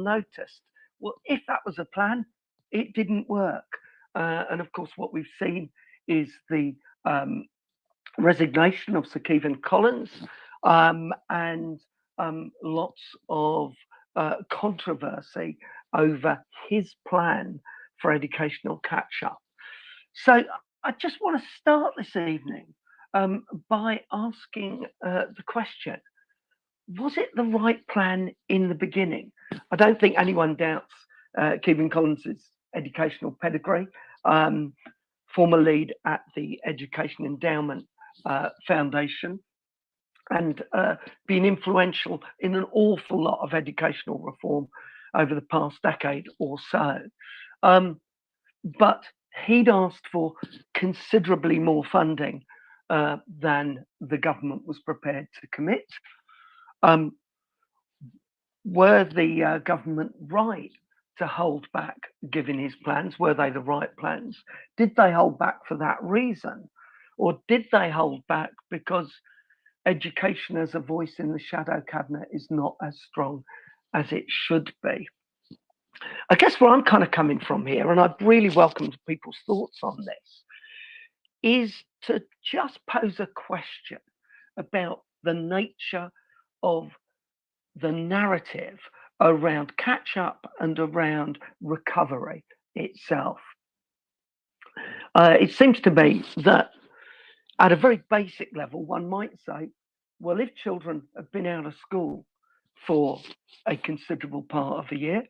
noticed. Well, if that was a plan, it didn't work. And of course, what we've seen is the resignation of Sir Kevan Collins, and lots of controversy over his plan for educational catch up. So I just want to start this evening by asking the question: was it the right plan in the beginning? I don't think anyone doubts Kevan Collins's educational pedigree. Former lead at the Education Endowment Foundation, and been influential in an awful lot of educational reform over the past decade or so. But he'd asked for considerably more funding than the government was prepared to commit. Um, were the government right to hold back given his plans? Were they the right plans? Did they hold back for that reason? Or did they hold back because education as a voice in the shadow cabinet is not as strong as it should be? I guess where I'm kind of coming from here, and I'd really welcome people's thoughts on this, is to just pose a question about the nature of the narrative around catch up and around recovery itself. It seems to me that at a very basic level, one might say, well, if children have been out of school for a considerable part of a year,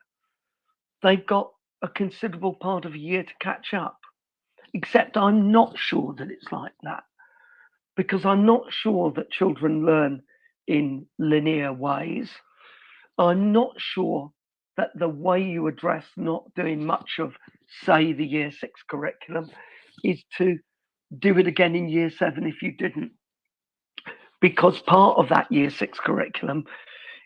they've got a considerable part of a year to catch up. Except I'm not sure that it's like that, because I'm not sure that children learn in linear ways. I'm not sure that the way you address not doing much of, say, the year 6 curriculum is to do it again in year 7 if you didn't. Because part of that year 6 curriculum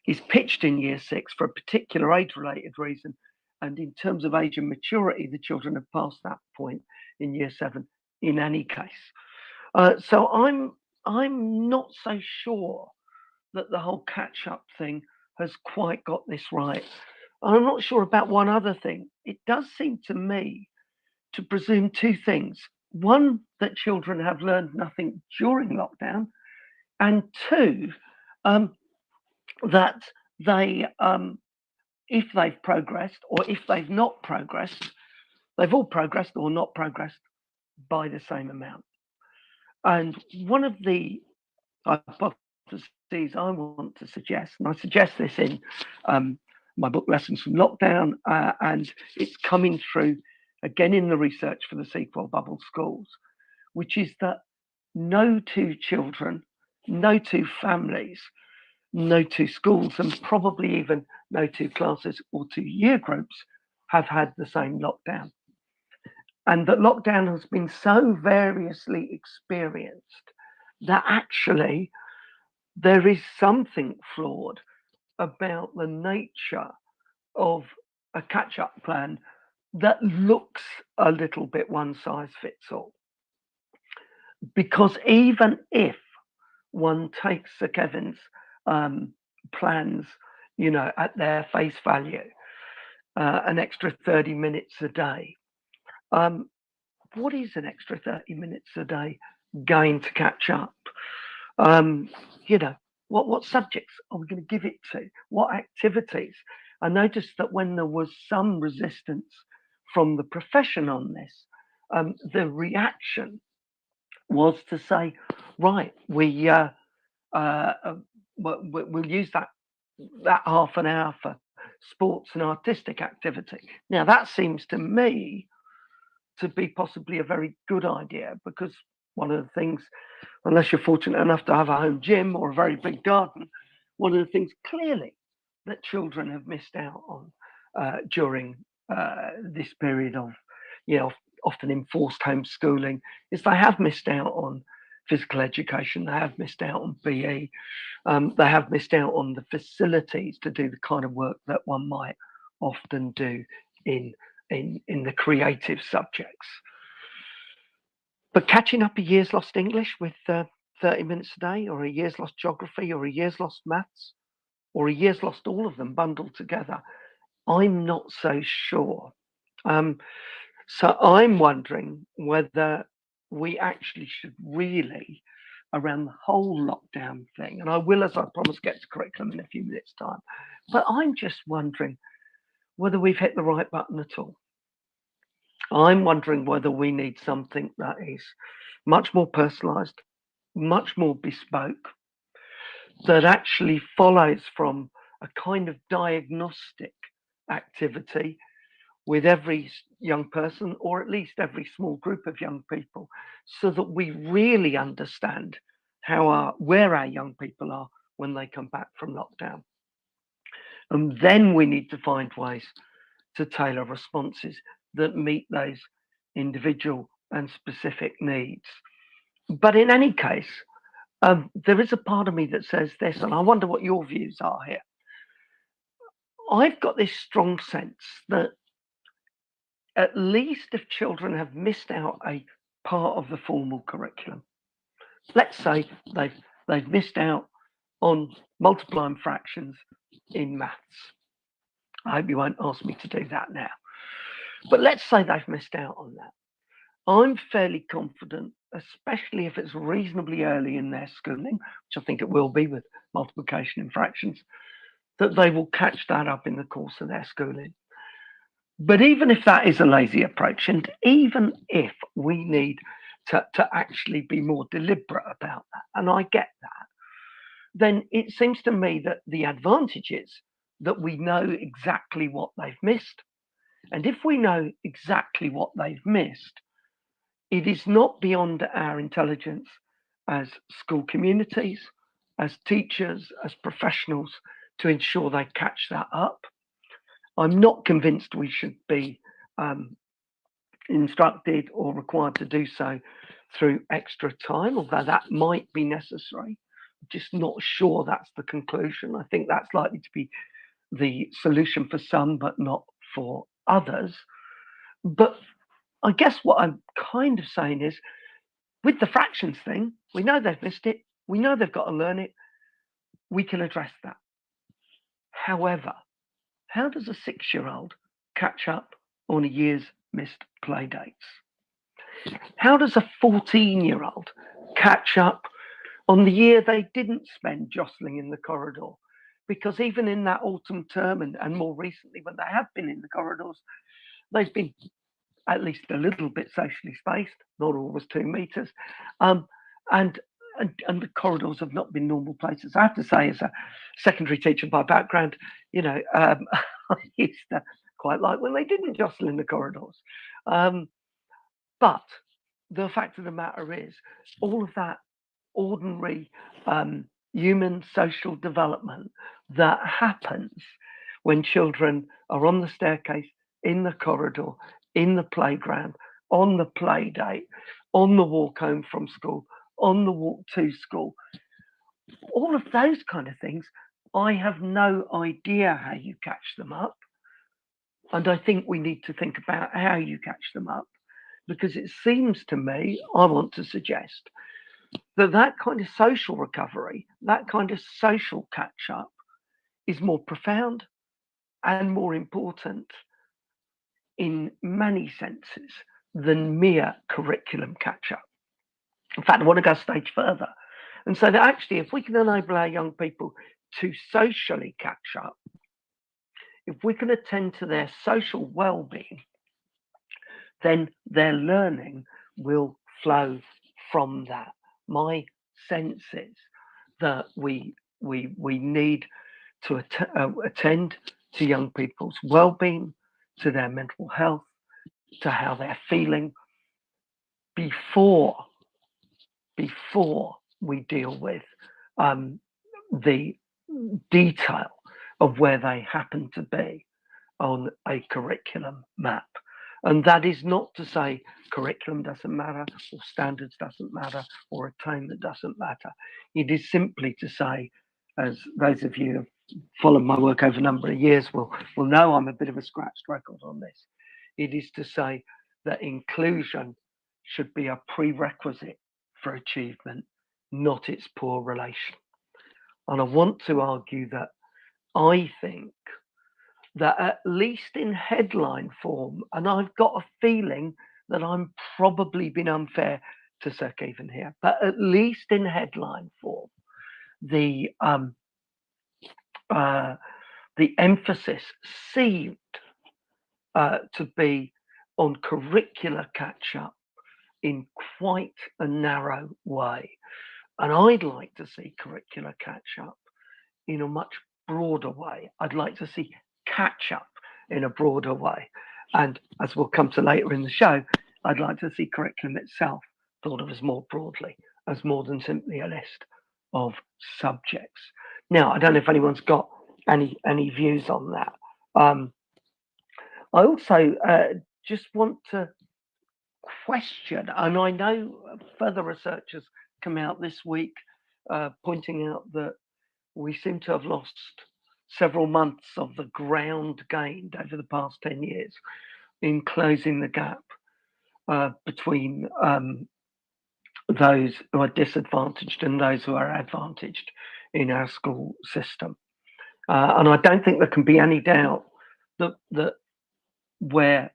is pitched in year 6 for a particular age related reason. And in terms of age and maturity, the children have passed that point in year 7 in any case. So I'm not so sure that the whole catch up thing has quite got this right. I'm not sure about one other thing. It does seem to me to presume two things. One, that children have learned nothing during lockdown, and two, that they, if they've progressed or if they've not progressed, they've all progressed or not progressed by the same amount. And one of the hypotheses I want to suggest, and I suggest this in my book Lessons from Lockdown, and it's coming through again in the research for the sequel Bubble Schools, which is that no two children, no two families, no two schools, and probably even no two classes or two year groups have had the same lockdown. And that lockdown has been so variously experienced that actually there is something flawed about the nature of a catch up plan that looks a little bit one size fits all. Because even if one takes Sir Kevin's plans, at their face value, an extra 30 minutes a day, what is an extra 30 minutes a day going to catch up? What subjects are we going to give it to? What activities? I noticed that when there was some resistance from the profession on this, the reaction was to say, right, we'll use that half an hour for sports and artistic activity. Now, that seems to me to be possibly a very good idea, because one of the things, unless you're fortunate enough to have a home gym or a very big garden, one of the things clearly that children have missed out on during this period of, often enforced homeschooling is they have missed out on physical education, they have missed out on PE, they have missed out on the facilities to do the kind of work that one might often do in the creative subjects. But catching up a year's lost English with 30 minutes a day, or a year's lost geography, or a year's lost maths, or a year's lost all of them bundled together, I'm not so sure. Um, so I'm wondering whether we actually should really, around the whole lockdown thing, and I will, as I promised, get to curriculum in a few minutes' time, but I'm just wondering whether we've hit the right button at all. I'm wondering whether we need something that is much more personalised, much more bespoke, that actually follows from a kind of diagnostic activity with every young person, or at least every small group of young people, so that we really understand where our young people are when they come back from lockdown. And then we need to find ways to tailor responses that meet those individual and specific needs. But in any case, there is a part of me that says this, and I wonder what your views are here. I've got this strong sense that at least if children have missed out a part of the formal curriculum, let's say they've missed out on multiplying fractions in maths. I hope you won't ask me to do that now. But let's say they've missed out on that. I'm fairly confident, especially if it's reasonably early in their schooling, which I think it will be with multiplication and fractions, that they will catch that up in the course of their schooling. But even if that is a lazy approach, and even if we need to actually be more deliberate about that, and I get that, then it seems to me that the advantage is that we know exactly what they've missed. And if we know exactly what they've missed, it is not beyond our intelligence as school communities, as teachers, as professionals to ensure they catch that up. I'm not convinced we should be instructed or required to do so through extra time, although that might be necessary. I'm just not sure that's the conclusion. I think that's likely to be the solution for some, but not for others. But I guess what I'm kind of saying is with the fractions thing, we know they've missed it, we know they've got to learn it, we can address that. However, how does a 6-year-old catch up on a year's missed play dates? How does a 14-year-old catch up on the year they didn't spend jostling in the corridor? Because even in that autumn term and more recently, when they have been in the corridors, they've been at least a little bit socially spaced, not always 2 meters. Um, and, and the corridors have not been normal places. I have to say, as a secondary teacher by background, I used to quite like when they didn't jostle in the corridors. But the fact of the matter is, all of that ordinary human social development that happens when children are on the staircase, in the corridor, in the playground, on the play date, on the walk home from school, on the walk to school, all of those kind of things, I have no idea how you catch them up. And I think we need to think about how you catch them up, because it seems to me, I want to suggest, that kind of social recovery, that kind of social catch up is more profound and more important in many senses than mere curriculum catch up. In fact, I want to go a stage further and say that actually, if we can enable our young people to socially catch up, if we can attend to their social well-being, then their learning will flow from that. My sense is that we need to attend to young people's well-being, to their mental health, to how they're feeling before we deal with the detail of where they happen to be on a curriculum map. And that is not to say curriculum doesn't matter, or standards doesn't matter, or attainment doesn't matter. It is simply to say, as those of you who have followed my work over a number of years will know, I'm a bit of a scratched record on this. It is to say that inclusion should be a prerequisite for achievement, not its poor relation. And I want to argue that I think that at least in headline form, and I've got a feeling that I'm probably been unfair to Sir Keevan here, but at least in headline form, the um, uh, the emphasis seemed to be on curricular catch up in quite a narrow way. And I'd like to see curricular catch up in a much broader way. I'd like to see catch up in a broader way. And as we'll come to later in the show, I'd like to see curriculum itself thought of as more broadly, as more than simply a list of subjects. Now, I don't know if anyone's got any views on that. Um, I also just want to question, and I know further research has come out this week pointing out that we seem to have lost several months of the ground gained over the past 10 years in closing the gap between those who are disadvantaged and those who are advantaged in our school system. And I don't think there can be any doubt that where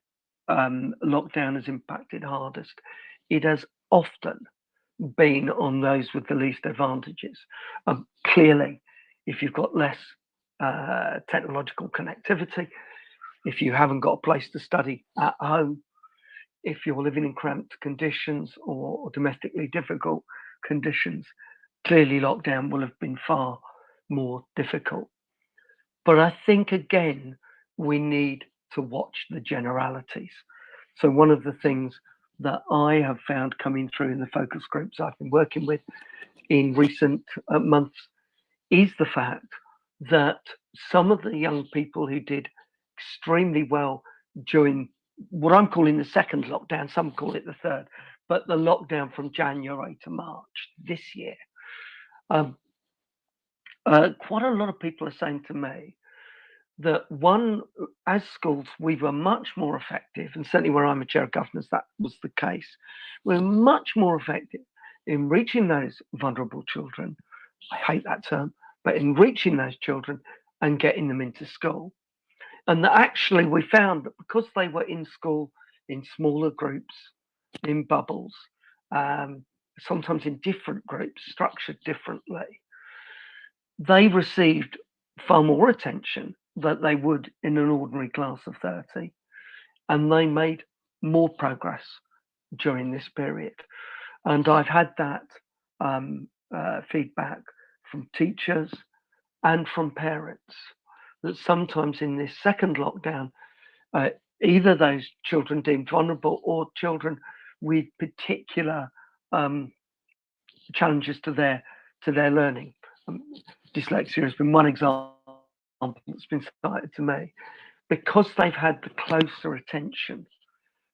lockdown has impacted hardest, it has often been on those with the least advantages. Clearly, if you've got less technological connectivity, if you haven't got a place to study at home, if you're living in cramped conditions or domestically difficult conditions, clearly lockdown will have been far more difficult. But I think, again, we need to watch the generalities. So, one of the things that I have found coming through in the focus groups I've been working with in recent months is the fact that some of the young people who did extremely well during what I'm calling the second lockdown, some call it the third, but the lockdown from January to March this year, um, quite a lot of people are saying to me that one, as schools, we were much more effective, and certainly where I'm a chair of governors, that was the case. We're much more effective in reaching those vulnerable children. I hate that term, but in reaching those children and getting them into school. And that actually we found that because they were in school in smaller groups, in bubbles, um, sometimes in different groups, structured differently, they received far more attention than they would in an ordinary class of 30, and they made more progress during this period. And I've had that feedback from teachers and from parents that sometimes in this second lockdown, uh, either those children deemed vulnerable or children with particular um, challenges to their learning. Um, Dyslexia has been one example that's been cited to me because they've had the closer attention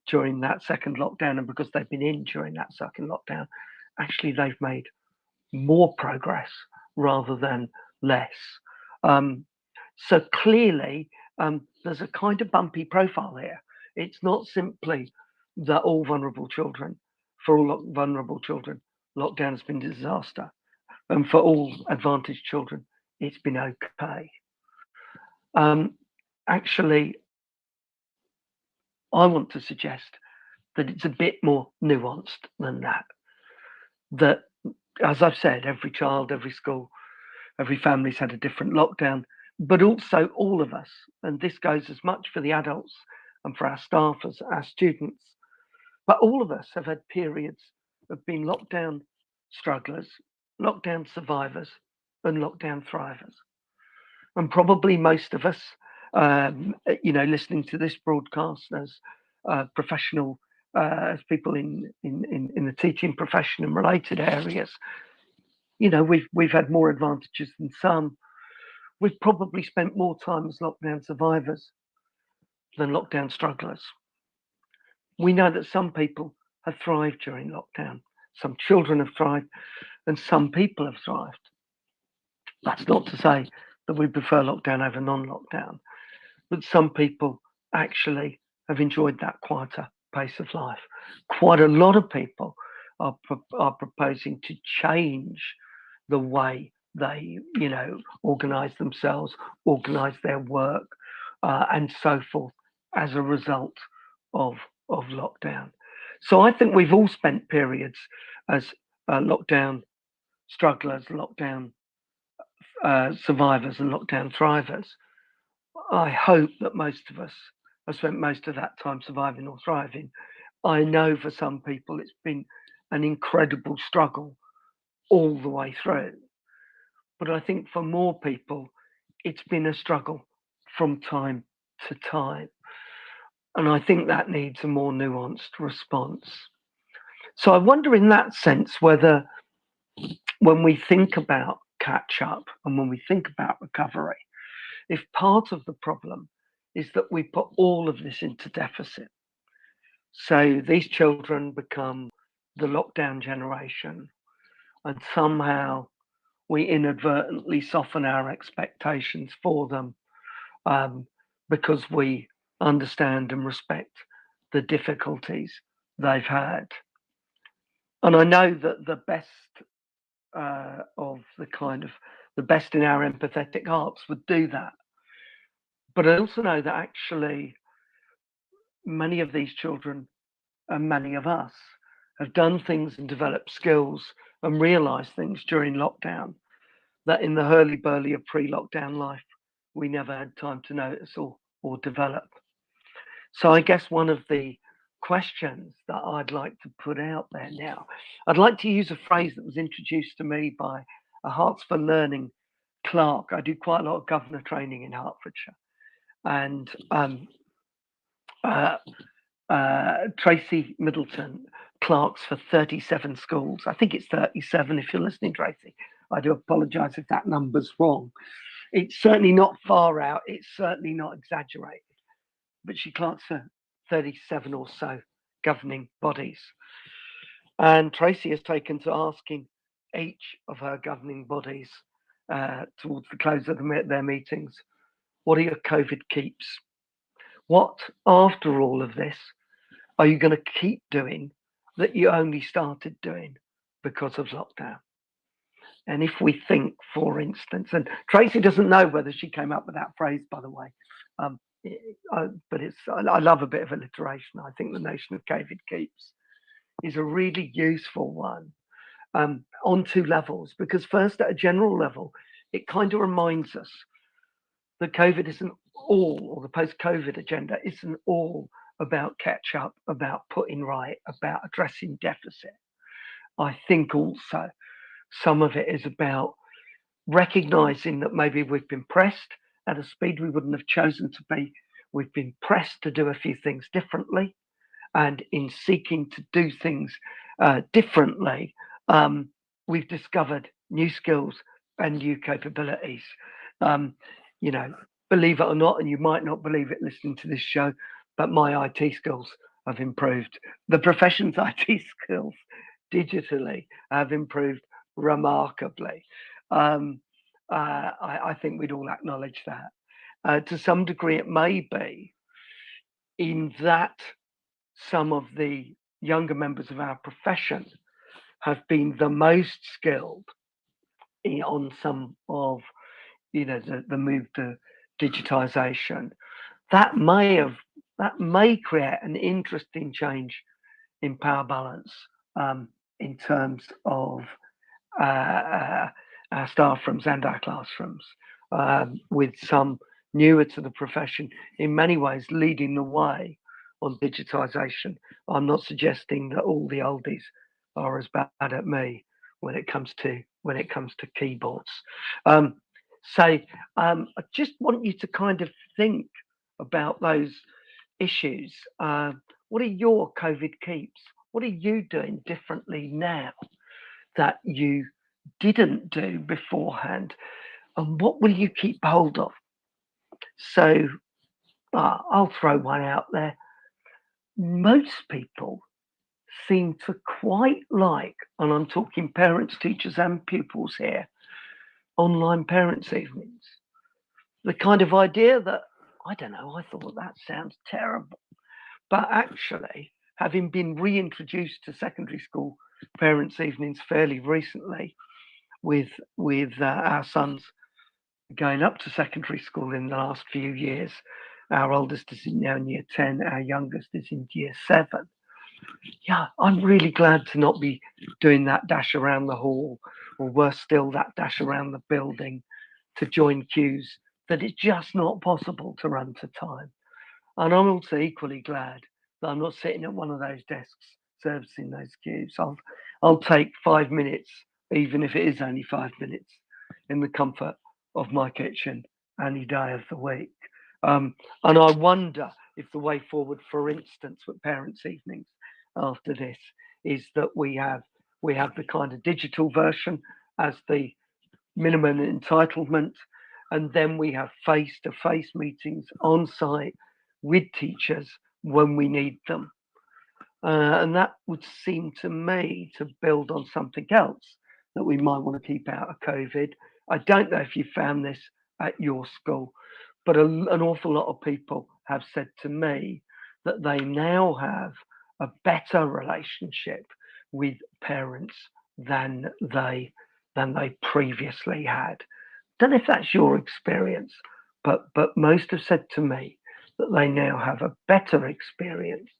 during that second lockdown and because they've been in during that second lockdown. Actually, they've made more progress rather than less. Um, so clearly, there's a kind of bumpy profile here. It's not simply that all vulnerable children, for all vulnerable children, lockdown has been a disaster. And for all advantaged children, it's been okay. Um, actually, I want to suggest that it's a bit more nuanced than that. That, as I've said, every child, every school, every family's had a different lockdown, but also all of us, and this goes as much for the adults and for our staff as our students, but all of us have had periods of being lockdown strugglers, lockdown survivors, and lockdown thrivers. And probably most of us, listening to this broadcast as professional, as people in the teaching profession and related areas, we've had more advantages than some. We've probably spent more time as lockdown survivors than lockdown strugglers. We know that some people have thrived during lockdown, some children have thrived, and some people have thrived. That's not to say that we prefer lockdown over non-lockdown, but some people actually have enjoyed that quieter pace of life. Quite a lot of people are proposing to change the way they, organize themselves, organize their work, and so forth as a result of lockdown. So I think we've all spent periods as lockdown strugglers, lockdown survivors, and lockdown thrivers. I hope that most of us have spent most of that time surviving or thriving. I know for some people it's been an incredible struggle all the way through. But I think for more people, it's been a struggle from time to time. And I think that needs a more nuanced response. So I wonder, in that sense, whether when we think about catch up and when we think about recovery, if part of the problem is that we put all of this into deficit. So these children become the lockdown generation, and somehow we inadvertently soften our expectations for them, um, because we understand and respect the difficulties they've had. And I know that the best of the best in our empathetic hearts would do that. But I also know that actually many of these children and many of us have done things and developed skills and realized things during lockdown that in the hurly burly of pre lockdown life, we never had time to notice or develop. So I guess one of the questions that I'd like to put out there now, I'd like to use a phrase that was introduced to me by a Hearts for Learning clerk. I do quite a lot of governor training in Hertfordshire, and uh, Tracy Middleton clerks for 37 schools. I think it's 37 if you're listening, Tracy. I do apologise if that number's wrong. It's certainly not far out. It's certainly not exaggerated. But she clerks for 37 or so governing bodies. And Tracy has taken to asking each of her governing bodies towards the close of their meetings, what are your COVID keeps? What, after all of this, are you going to keep doing that you only started doing because of lockdown? And if we think, for instance, and Tracy doesn't know whether she came up with that phrase, by the way, but I love a bit of alliteration. I think the notion of COVID keeps is a really useful one on two levels, because first, at a general level, it kind of reminds us that COVID isn't all, or the post-COVID agenda isn't all about catch up, about putting right, about addressing deficit. I think also some of it is about recognizing that maybe we've been pressed at a speed we wouldn't have chosen to be. We've been pressed to do a few things differently. And in seeking to do things differently, we've discovered new skills and new capabilities. You know, believe it or not, and you might not believe it listening to this show, but my IT skills have improved. The profession's IT skills digitally have improved remarkably. I think we'd all acknowledge that. To some degree, it may be in that some of the younger members of our profession have been the most skilled on some of the move to digitization. That may create an interesting change in power balance, in terms of our staff rooms and our classrooms, with some newer to the profession in many ways leading the way on digitization. I'm not suggesting that all the oldies are as bad at me when it comes to keyboards. I just want you to kind of think about those issues. What are your COVID keeps? What are you doing differently now that you didn't do beforehand? And what will you keep hold of? So I'll throw one out there. Most people seem to quite like, and I'm talking parents, teachers, and pupils here, online parents' evenings. The kind of idea that, I don't know, I thought that sounds terrible. But actually, having been reintroduced to secondary school parents' evenings fairly recently, with our sons going up to secondary school in the last few years, Our oldest is now in year 10, our youngest is in year 7. Yeah, I'm really glad to not be doing that dash around the hall, or worse still, that dash around the building to join queues that it's just not possible to run to time. And I'm also equally glad that I'm not sitting at one of those desks servicing those queues. I'll take 5 minutes, even if it is only 5 minutes, in the comfort of my kitchen any day of the week. And I wonder if the way forward, for instance, with parents' evenings after this, is that we have the kind of digital version as the minimum entitlement, and then we have face-to-face meetings on site with teachers when we need them. And that would seem to me to build on something else that we might want to keep out of COVID. I don't know if you found this at your school, but an awful lot of people have said to me that they now have a better relationship with parents than they previously had. Don't know if that's your experience, but most have said to me that they now have a better experience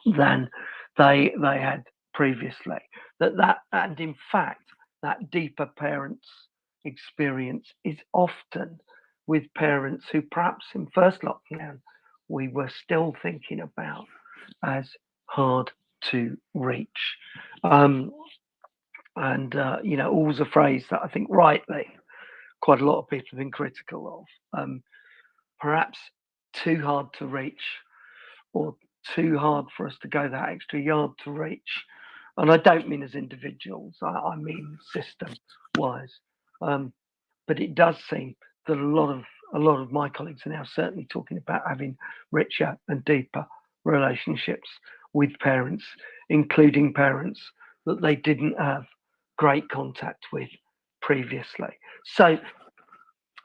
than they had previously. And in fact, that deeper parents experience is often with parents who perhaps in first lockdown we were still thinking about as hard to reach. Um, and always a phrase that I think rightly quite a lot of people have been critical of. Perhaps too hard to reach, or too hard for us to go that extra yard to reach. And I don't mean as individuals, I mean system wise. Um, but it does seem that a lot of my colleagues are now certainly talking about having richer and deeper relationships with parents, including parents that they didn't have great contact with previously. So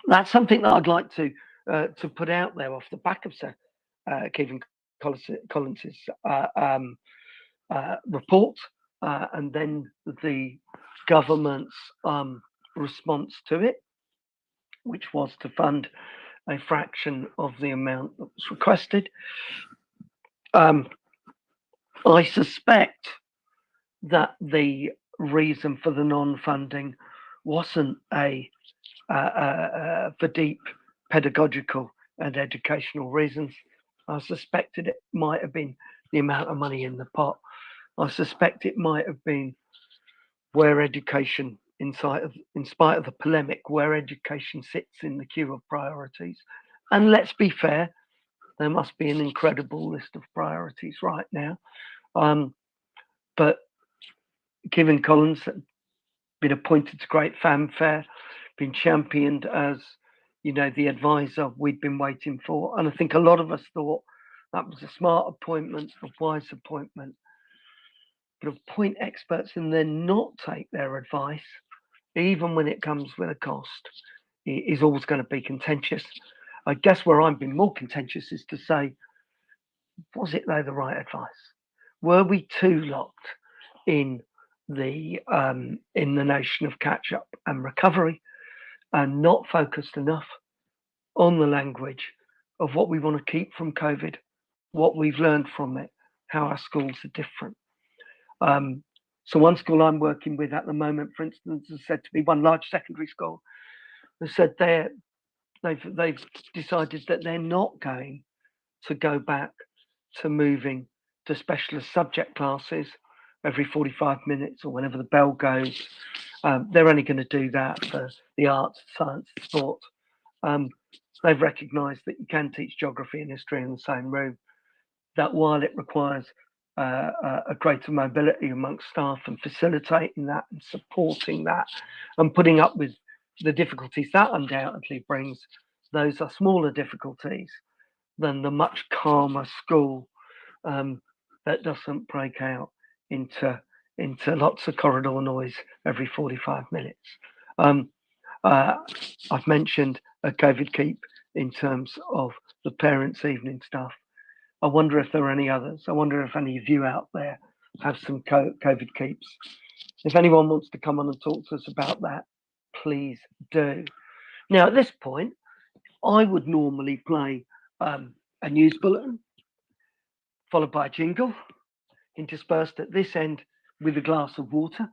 that's something that I'd like to put out there off the back of Kevin Collins's report, and then the government's response to it, which was to fund a fraction of the amount that was requested. Um, I suspect that the reason for the non-funding wasn't for deep pedagogical and educational reasons. I suspected it might have been the amount of money in the pot. I suspect it might have been where education, in spite of the polemic, where education sits in the queue of priorities. And let's be fair, there must be an incredible list of priorities right now. But Kevin Collins had been appointed to great fanfare, been championed as, the advisor we'd been waiting for. And I think a lot of us thought that was a smart appointment, a wise appointment. But appoint experts and then not take their advice, even when it comes with a cost, is always going to be contentious. I guess where I've been more contentious is to say, was it though the right advice? Were we too locked in the notion of catch up and recovery, and not focused enough on the language of what we want to keep from COVID, what we've learned from it, how our schools are different? So one school I'm working with at the moment, for instance, has said to me, one large secondary school, has said they've decided that they're not going to go back to moving to specialist subject classes every 45 minutes or whenever the bell goes. They're only going to do that for the arts, science, sport. They've recognised that you can teach geography and history in the same room, that while it requires a greater mobility amongst staff and facilitating that and supporting that and putting up with the difficulties that undoubtedly brings, those are smaller difficulties than the much calmer school that doesn't break out into lots of corridor noise every 45 minutes. I've mentioned a COVID keep in terms of the parents' evening stuff. I wonder if there are any others. I wonder if any of you out there have some COVID keeps. If anyone wants to come on and talk to us about that, please do. Now, at this point, I would normally play a news bulletin, followed by a jingle, interspersed at this end with a glass of water.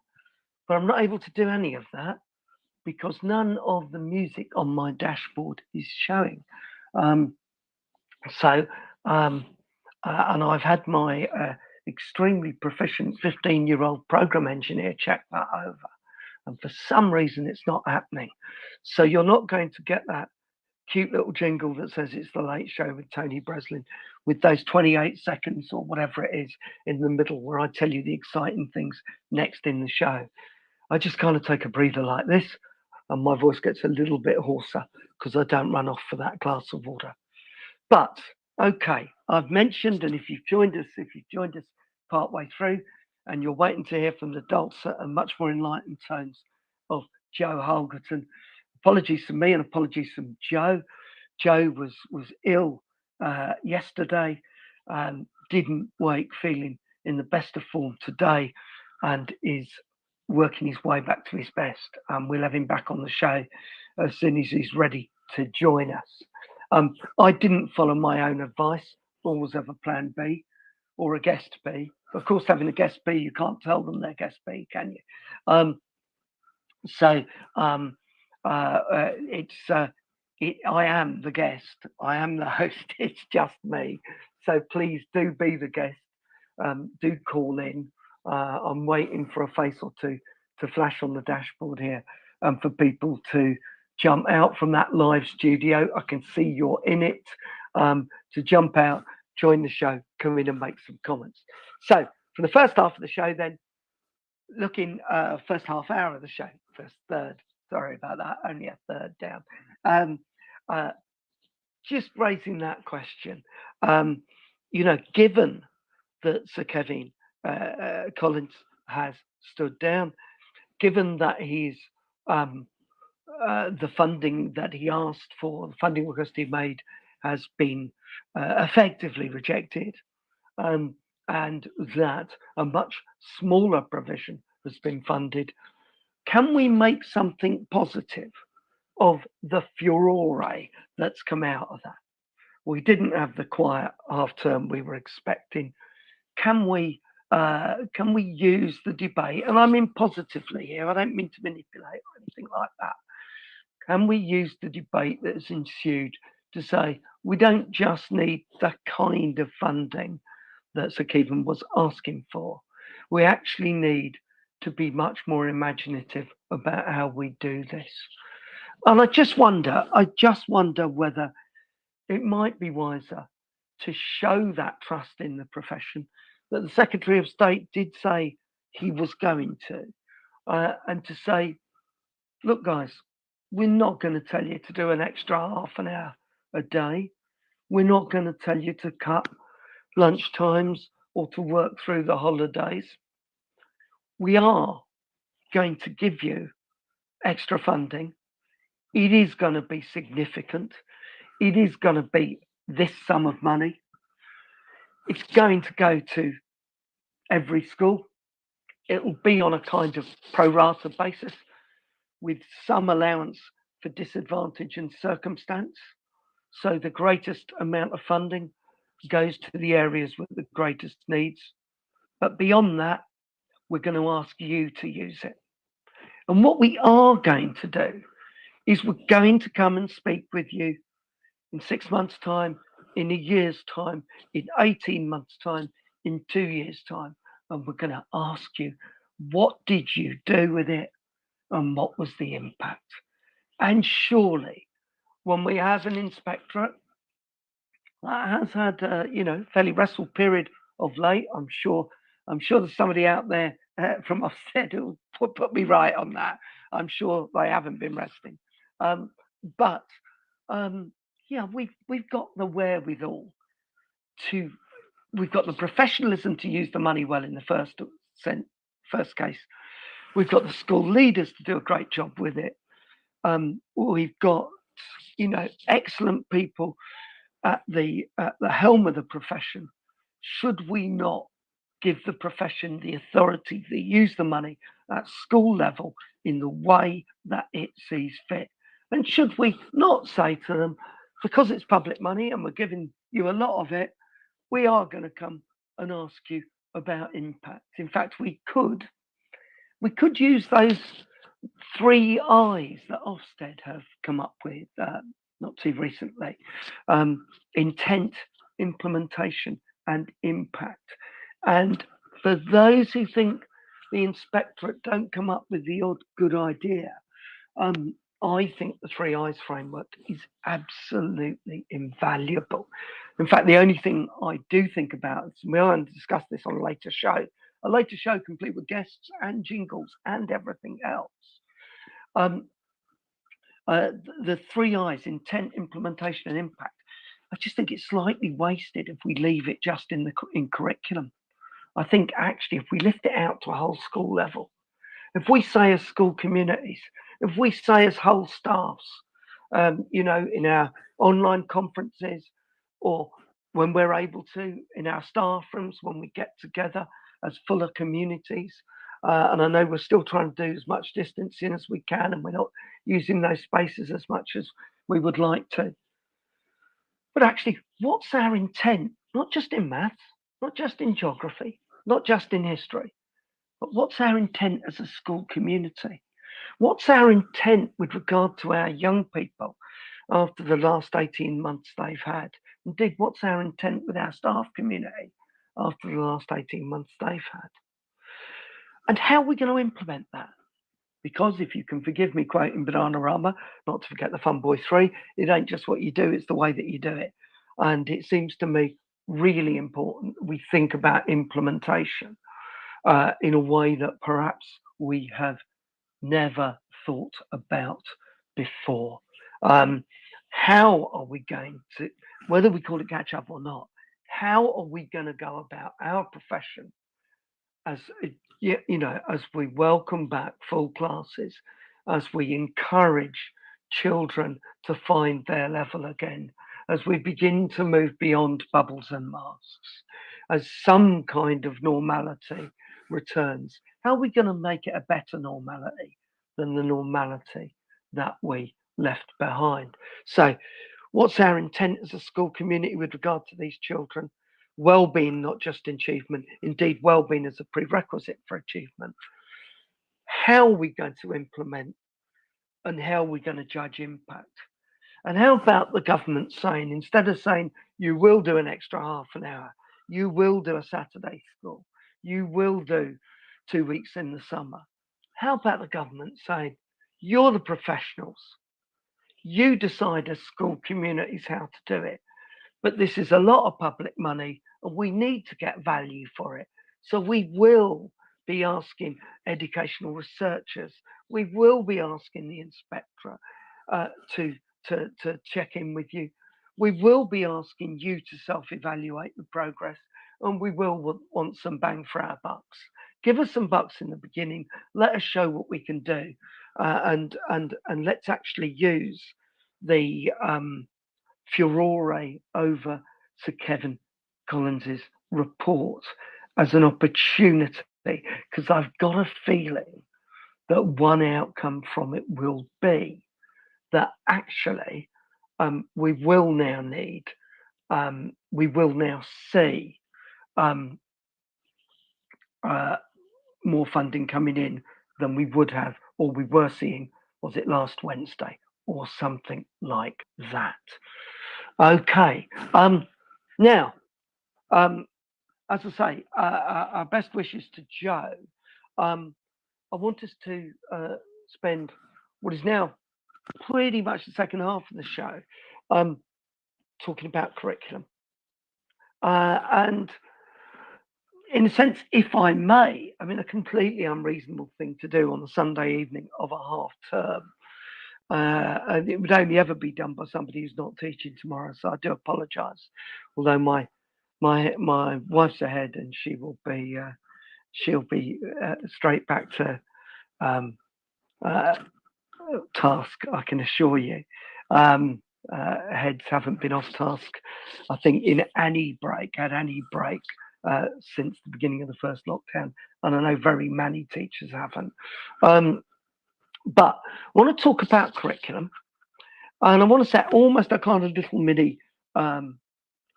But I'm not able to do any of that because none of the music on my dashboard is showing. Um, so, um, and I've had my extremely proficient 15-year-old program engineer check that over. And for some reason, it's not happening. So you're not going to get that cute little jingle that says it's the Late Show with Tony Breslin with those 28 seconds or whatever it is in the middle where I tell you the exciting things next in the show. I just kind of take a breather like this and my voice gets a little bit hoarser because I don't run off for that glass of water. But okay, I've mentioned, and if you've joined us partway through and you're waiting to hear from the dulcet and much more enlightened tones of Joe Holgerton, apologies from me and apologies from Joe. Joe was ill yesterday, didn't wake feeling in the best of form today, and is working his way back to his best. We'll have him back on the show as soon as he's ready to join us. I didn't follow my own advice, always have a plan B or a guest B. Of course, having a guest B, you can't tell them they're guest B, can you? So I am the guest. I am the host. It's just me. So please do be the guest. Do call in. I'm waiting for a face or two to flash on the dashboard here, and for people to jump out from that live studio. I can see you're in it. To jump out, join the show, come in and make some comments. So for the first half of the show, then looking first half hour of the show, first third. Sorry about that, only a third down. Just raising that question, given that Sir Kevin Collins has stood down, given that he's the funding that he asked for, the funding request he made, has been effectively rejected, and that a much smaller provision has been funded. Can we make something positive of the furore that's come out of that? We didn't have the quiet half term we were expecting. Can we use the debate? And I mean positively here. I don't mean to manipulate or anything like that. Can we use the debate that has ensued to say we don't just need the kind of funding that Sir Keevan was asking for? We actually need to be much more imaginative about how we do this. And I just wonder whether it might be wiser to show that trust in the profession that the Secretary of State did say he was going to, and to say, look, guys, we're not going to tell you to do an extra half an hour a day. We're not going to tell you to cut lunch times or to work through the holidays. We are going to give you extra funding. It is going to be significant. It is going to be this sum of money. It's going to go to every school. It will be on a kind of pro rata basis with some allowance for disadvantage and circumstance. So the greatest amount of funding goes to the areas with the greatest needs. But beyond that, we're going to ask you to use it. And what we are going to do is we're going to come and speak with you in 6 months' time, in a year's time, in 18 months' time, in 2 years' time. And we're going to ask you, what did you do with it? And what was the impact? And surely, when we have an inspectorate that has had fairly restful period of late, I'm sure there's somebody out there from Ofsted who put me right on that. I'm sure they haven't been resting, but we've got the wherewithal we've got the professionalism to use the money well in the first case. We've got the school leaders to do a great job with it. We've got excellent people at the helm of the profession. Should we not give the profession the authority to use the money at school level in the way that it sees fit? And should we not say to them, because it's public money and we're giving you a lot of it, we are going to come and ask you about impact. In fact, we could use those 3 I's that Ofsted have come up with not too recently: intent, implementation, and impact. And for those who think the inspectorate don't come up with the odd good idea, I think the 3 I's framework is absolutely invaluable. In fact, the only thing I do think about, and we're going to discuss this on a later show complete with guests and jingles and everything else. The 3 I's, intent, implementation, and impact. I just think it's slightly wasted if we leave it just in curriculum. I think actually if we lift it out to a whole school level, if we say as school communities, if we say as whole staffs, in our online conferences, or when we're able to in our staff rooms, when we get together as fuller communities, and I know we're still trying to do as much distancing as we can, and we're not using those spaces as much as we would like to. But actually, what's our intent? Not just in maths, not just in geography, not just in history, but what's our intent as a school community? What's our intent with regard to our young people after the last 18 months they've had? Indeed, what's our intent with our staff community after the last 18 months they've had? And how are we going to implement that? Because if you can forgive me quoting Bananarama, not to forget the Fun Boy 3, it ain't just what you do, it's the way that you do it. And it seems to me really important that we think about implementation in a way that perhaps we have never thought about before. How are we going to, whether we call it catch up or not, how are we going to go about our profession as as we welcome back full classes, as we encourage children to find their level again, as we begin to move beyond bubbles and masks, as some kind of normality returns? How are we going to make it a better normality than the normality that we left behind? So, what's our intent as a school community with regard to these children? Well-being, not just achievement, indeed well-being as a prerequisite for achievement. How are we going to implement, and how are we going to judge impact? And how about the government saying, instead of saying you will do an extra half an hour, you will do a Saturday school, you will do 2 weeks in the summer, how about the government saying you're the professionals, you decide as school communities how to do it, but this is a lot of public money and we need to get value for it. So we will be asking educational researchers, we will be asking the inspectorate to check in with you. We will be asking you to self-evaluate the progress, and we will want some bang for our bucks. Give us some bucks in the beginning. Let us show what we can do, and let's actually use the furore over Sir Kevin Collins's report as an opportunity, because I've got a feeling that one outcome from it will be that actually we will now see more funding coming in than we would have, or we were seeing, was it last Wednesday, or something like that. Okay. Now, as I say, our best wishes to Joe. I want us to spend what is now pretty much the second half of the show talking about curriculum. And in a sense, if I may, I mean, a completely unreasonable thing to do on a Sunday evening of a half term. And it would only ever be done by somebody who's not teaching tomorrow. So I do apologise. Although my wife's ahead, and she'll be straight back to task, I can assure you. Heads haven't been off task, I think, at any break since the beginning of the first lockdown, and I know very many teachers haven't. But I want to talk about curriculum, And I want to set almost a kind of little mini, a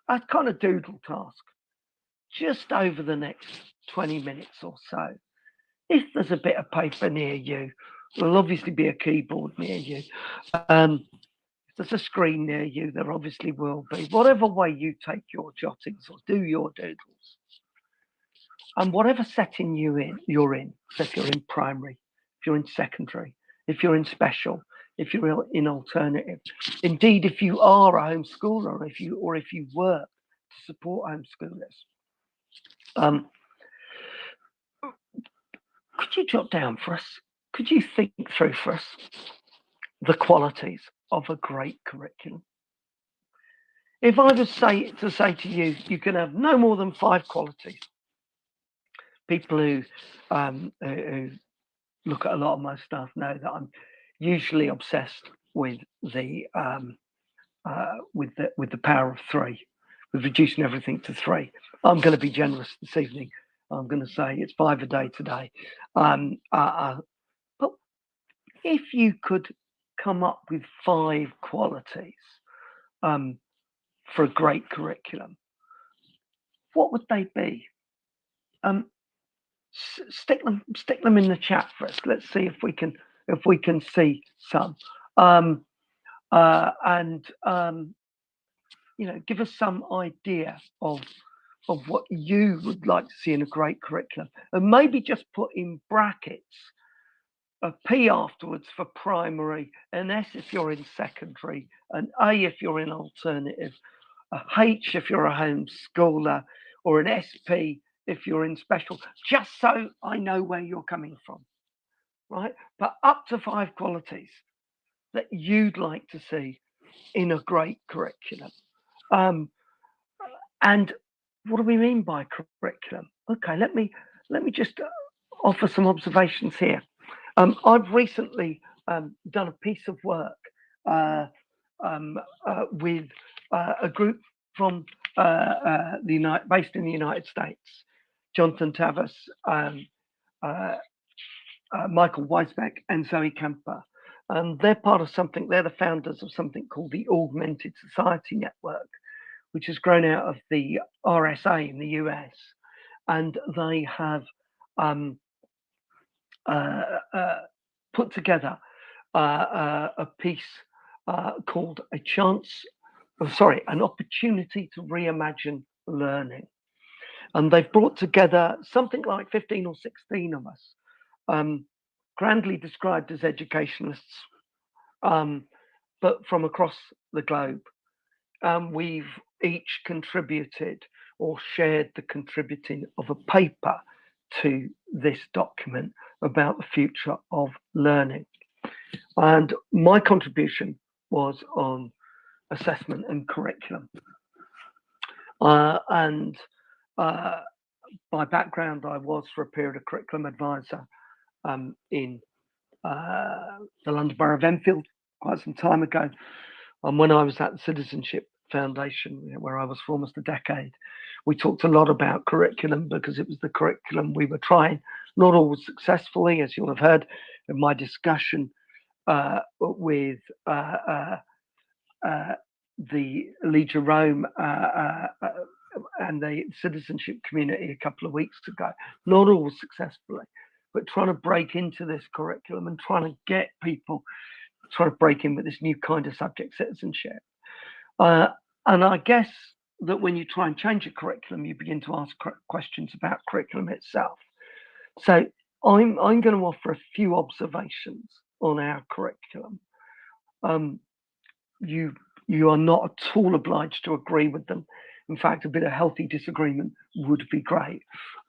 kind of doodle task just over the next 20 minutes or so. If there's a bit of paper near you, there'll obviously be a keyboard near you. If there's a screen near you, there obviously will be. Whatever way you take your jottings or do your doodles, and whatever setting you're in. So if you're in primary, if you're in secondary, if you're in special, if you're in alternative, indeed, if you are a homeschooler, or if you work to support homeschoolers, could you jot down for us? Could you think through for us the qualities of a great curriculum? If I was to say to you, you can have no more than 5 qualities. People who look at a lot of my stuff know that I'm usually obsessed with the power of 3, with reducing everything to 3. I'm going to be generous this evening. I'm going to say it's 5 a day today. But if you could come up with 5 qualities for a great curriculum, what would they be? Stick them in the chat for us. Let's see if we can see some, and give us some idea of what you would like to see in a great curriculum, and maybe just put in brackets a P afterwards for primary, an S if you're in secondary, an A if you're in alternative, a H if you're a homeschooler, or an SP if you're in special, just so I know where you're coming from, right? But up to 5 qualities that you'd like to see in a great curriculum. And what do we mean by curriculum? Okay, let me just offer some observations here. I've recently done a piece of work with a group from based in the United States, Jonathan Tavis, Michael Weisbeck, and Zoe Kemper. They're part of something. They're the founders of something called the Augmented Society Network, which has grown out of the RSA in the US, and they have put together a piece called an opportunity to reimagine learning. And they've brought together something like 15 or 16 of us, grandly described as educationalists, but from across the globe. We've each contributed or shared the contributing of a paper to this document about the future of learning. And my contribution was on assessment and curriculum. And by background, I was for a period a curriculum advisor in the London Borough of Enfield quite some time ago. And when I was at the Citizenship Foundation, where I was for almost a decade, we talked a lot about curriculum because it was the curriculum we were trying, not always successfully, as you'll have heard in my discussion with the League of Rome and the citizenship community a couple of weeks ago. Not always successfully, but trying to break into this curriculum and trying to get people trying to break in with this new kind of subject citizenship. And I guess that when you try and change a curriculum, you begin to ask questions about curriculum itself. So I'm going to offer a few observations on our curriculum. You are not at all obliged to agree with them. In fact, a bit of healthy disagreement would be great.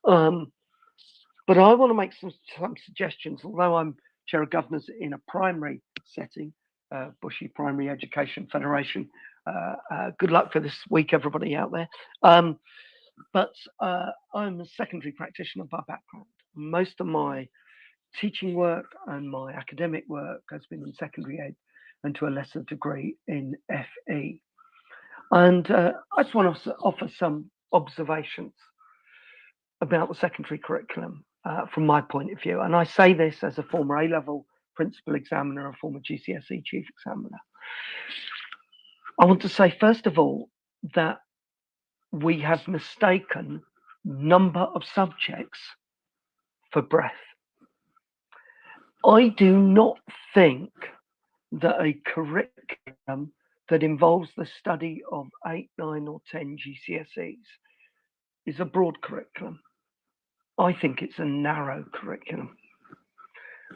But I want to make some suggestions, although I'm chair of governors in a primary setting, Bushy Primary Education Federation. Good luck for this week, everybody out there. But I'm a secondary practitioner by background. Most of my teaching work and my academic work has been in secondary ed and to a lesser degree in FE. And I just want to offer some observations about the secondary curriculum from my point of view. And I say this as a former A-level principal examiner, a former GCSE chief examiner. I want to say, first of all, that we have mistaken number of subjects for breadth. I do not think that a curriculum that involves the study of 8, 9, or 10 GCSEs is a broad curriculum. I think it's a narrow curriculum.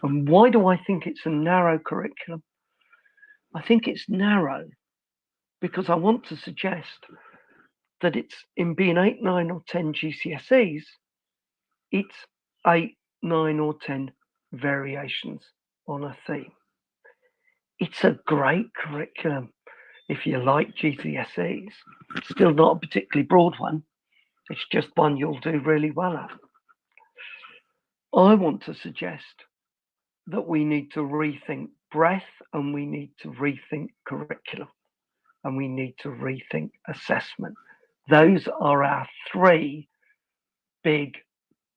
And why do I think it's a narrow curriculum? I think it's narrow because I want to suggest that it's in being 8, 9, or 10 GCSEs, it's 8, 9, or 10 variations on a theme. It's a great curriculum if you like GCSEs. It's still not a particularly broad one. It's just one you'll do really well at. I want to suggest that we need to rethink breadth, and we need to rethink curriculum, and we need to rethink assessment. Those are our three big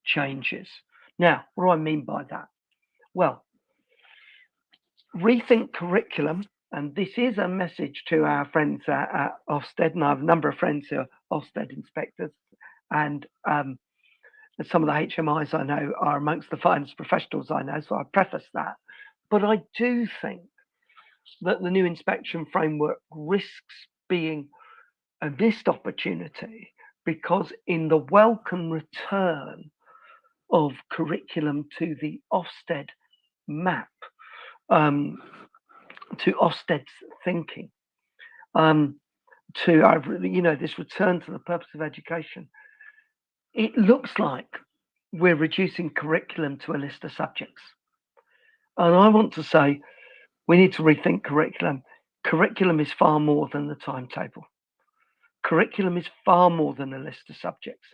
changes. Now, what do I mean by that? Well, rethink curriculum, and this is a message to our friends at Ofsted, and I have a number of friends who are Ofsted inspectors, and some of the HMIs I know are amongst the finest professionals I know, so I preface that. But I do think that the new inspection framework risks being a missed opportunity, because in the welcome return of curriculum to the Ofsted map, to Ofsted's thinking, to this return to the purpose of education, it looks like we're reducing curriculum to a list of subjects. And I want to say we need to rethink curriculum. Curriculum is far more than the timetable. Curriculum is far more than a list of subjects,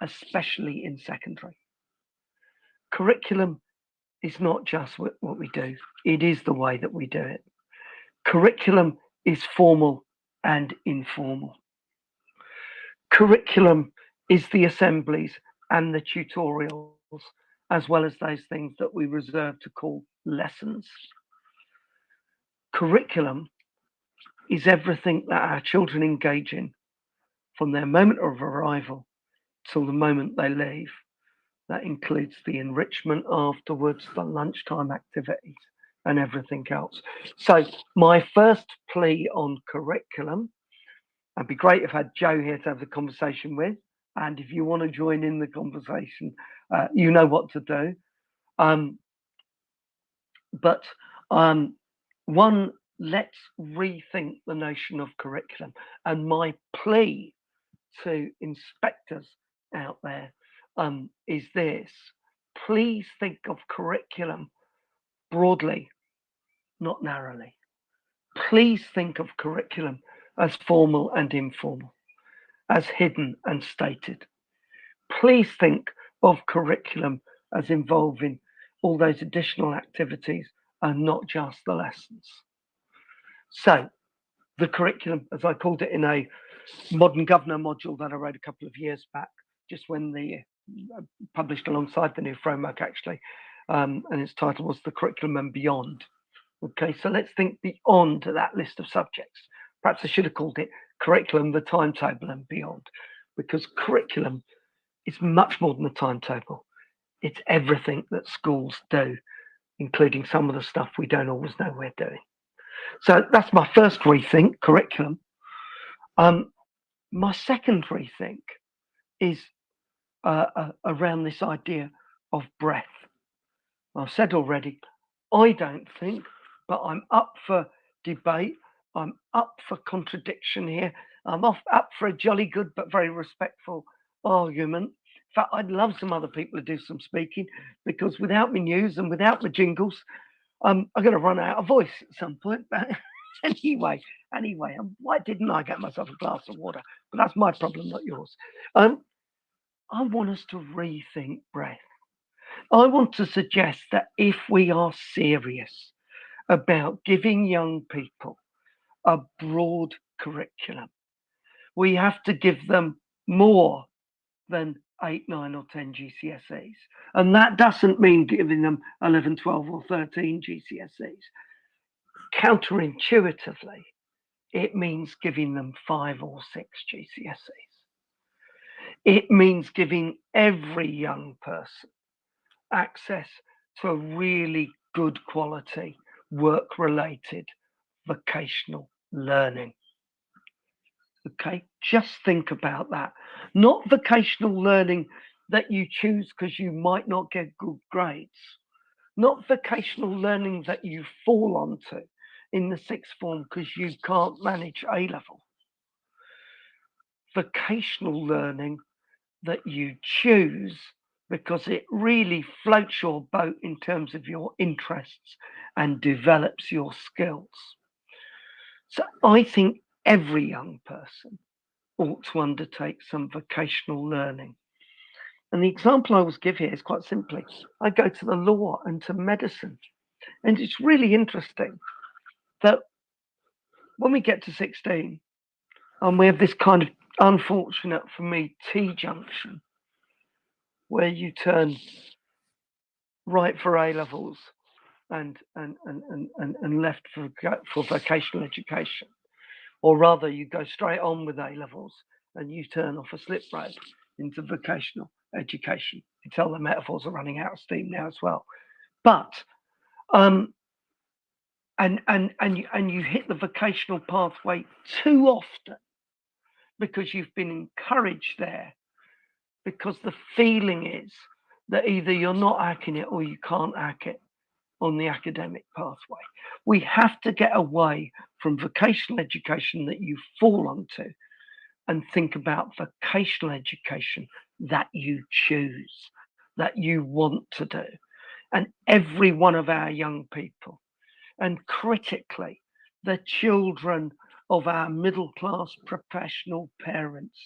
especially in secondary. Curriculum is not just what we do, it is the way that we do it. Curriculum is formal and informal. Curriculum is the assemblies and the tutorials, as well as those things that we reserve to call lessons. Curriculum is everything that our children engage in from their moment of arrival till the moment they leave. That includes the enrichment afterwards, the lunchtime activities, and everything else. So my first plea on curriculum, it'd be great if I had Joe here to have the conversation with. And if you want to join in the conversation, you know what to do. But one, let's rethink the notion of curriculum. And my plea to inspectors out there is this: please think of curriculum broadly, not narrowly. Please think of curriculum as formal and informal, as hidden and stated. Please think of curriculum as involving all those additional activities and not just the lessons. So the curriculum, as I called it in a modern governor module that I wrote a couple of years back, just when the published alongside the new framework actually, and its title was The Curriculum and Beyond. Okay, so let's think beyond that list of subjects. Perhaps I should have called it Curriculum, the Timetable and Beyond, because curriculum is much more than the timetable. It's everything that schools do, including some of the stuff we don't always know we're doing. So that's my first rethink, curriculum. My second rethink is around this idea of breadth. I've said already, I don't think, but I'm up for debate. I'm up for contradiction here. I'm up for a jolly good but very respectful argument. In fact, I'd love some other people to do some speaking, because without my news and without my jingles, I'm going to run out of voice at some point. But anyway, why didn't I get myself a glass of water? But that's my problem, not yours. I want us to rethink breadth. I want to suggest that if we are serious about giving young people a broad curriculum, we have to give them more than 8, 9, or 10 GCSEs. And that doesn't mean giving them 11, 12, or 13 GCSEs. counterintuitively, it means giving them 5 or 6 GCSEs. It means giving every young person access to a really good quality work-related vocational learning. Okay, just think about that. Not vocational learning that you choose because you might not get good grades. Not vocational learning that you fall onto in the sixth form because you can't manage A level. Vocational learning that you choose because it really floats your boat in terms of your interests and develops your skills. So I think every young person ought to undertake some vocational learning. And the example I always give here is quite simply, I go to the law and to medicine. And it's really interesting that when we get to 16, and we have this kind of unfortunate for me T-junction, where you turn right for A levels and left for vocational education, or rather you go straight on with A levels and you turn off a slip rope into vocational education. You tell the metaphors are running out of steam now as well, but and you hit the vocational pathway too often because you've been encouraged there, because the feeling is that either you're not hacking it or you can't hack it on the academic pathway. We have to get away from vocational education that you fall onto and think about vocational education that you choose, that you want to do. And every one of our young people, and critically, the children of our middle class professional parents,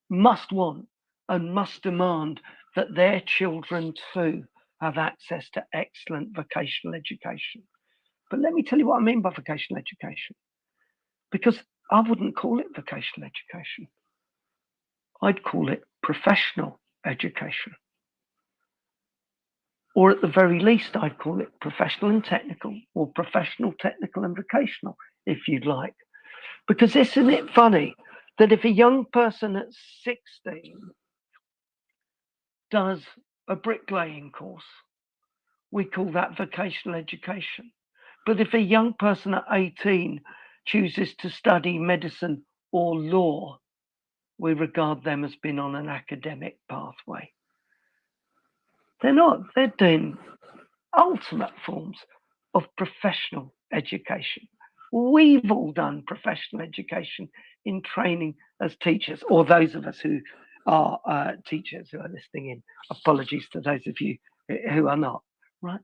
must want and must demand that their children too have access to excellent vocational education. But let me tell you what I mean by vocational education, because I wouldn't call it vocational education. I'd call it professional education. Or at the very least, I'd call it professional and technical, or professional, technical, and vocational, if you'd like. Because isn't it funny that if a young person at 16 does a bricklaying course, we call that vocational education. But if a young person at 18 chooses to study medicine or law, we regard them as being on an academic pathway. They're not, they're doing ultimate forms of professional education. We've all done professional education in training as teachers, or those of us who are teachers who are listening in. Apologies to those of you who are not, right?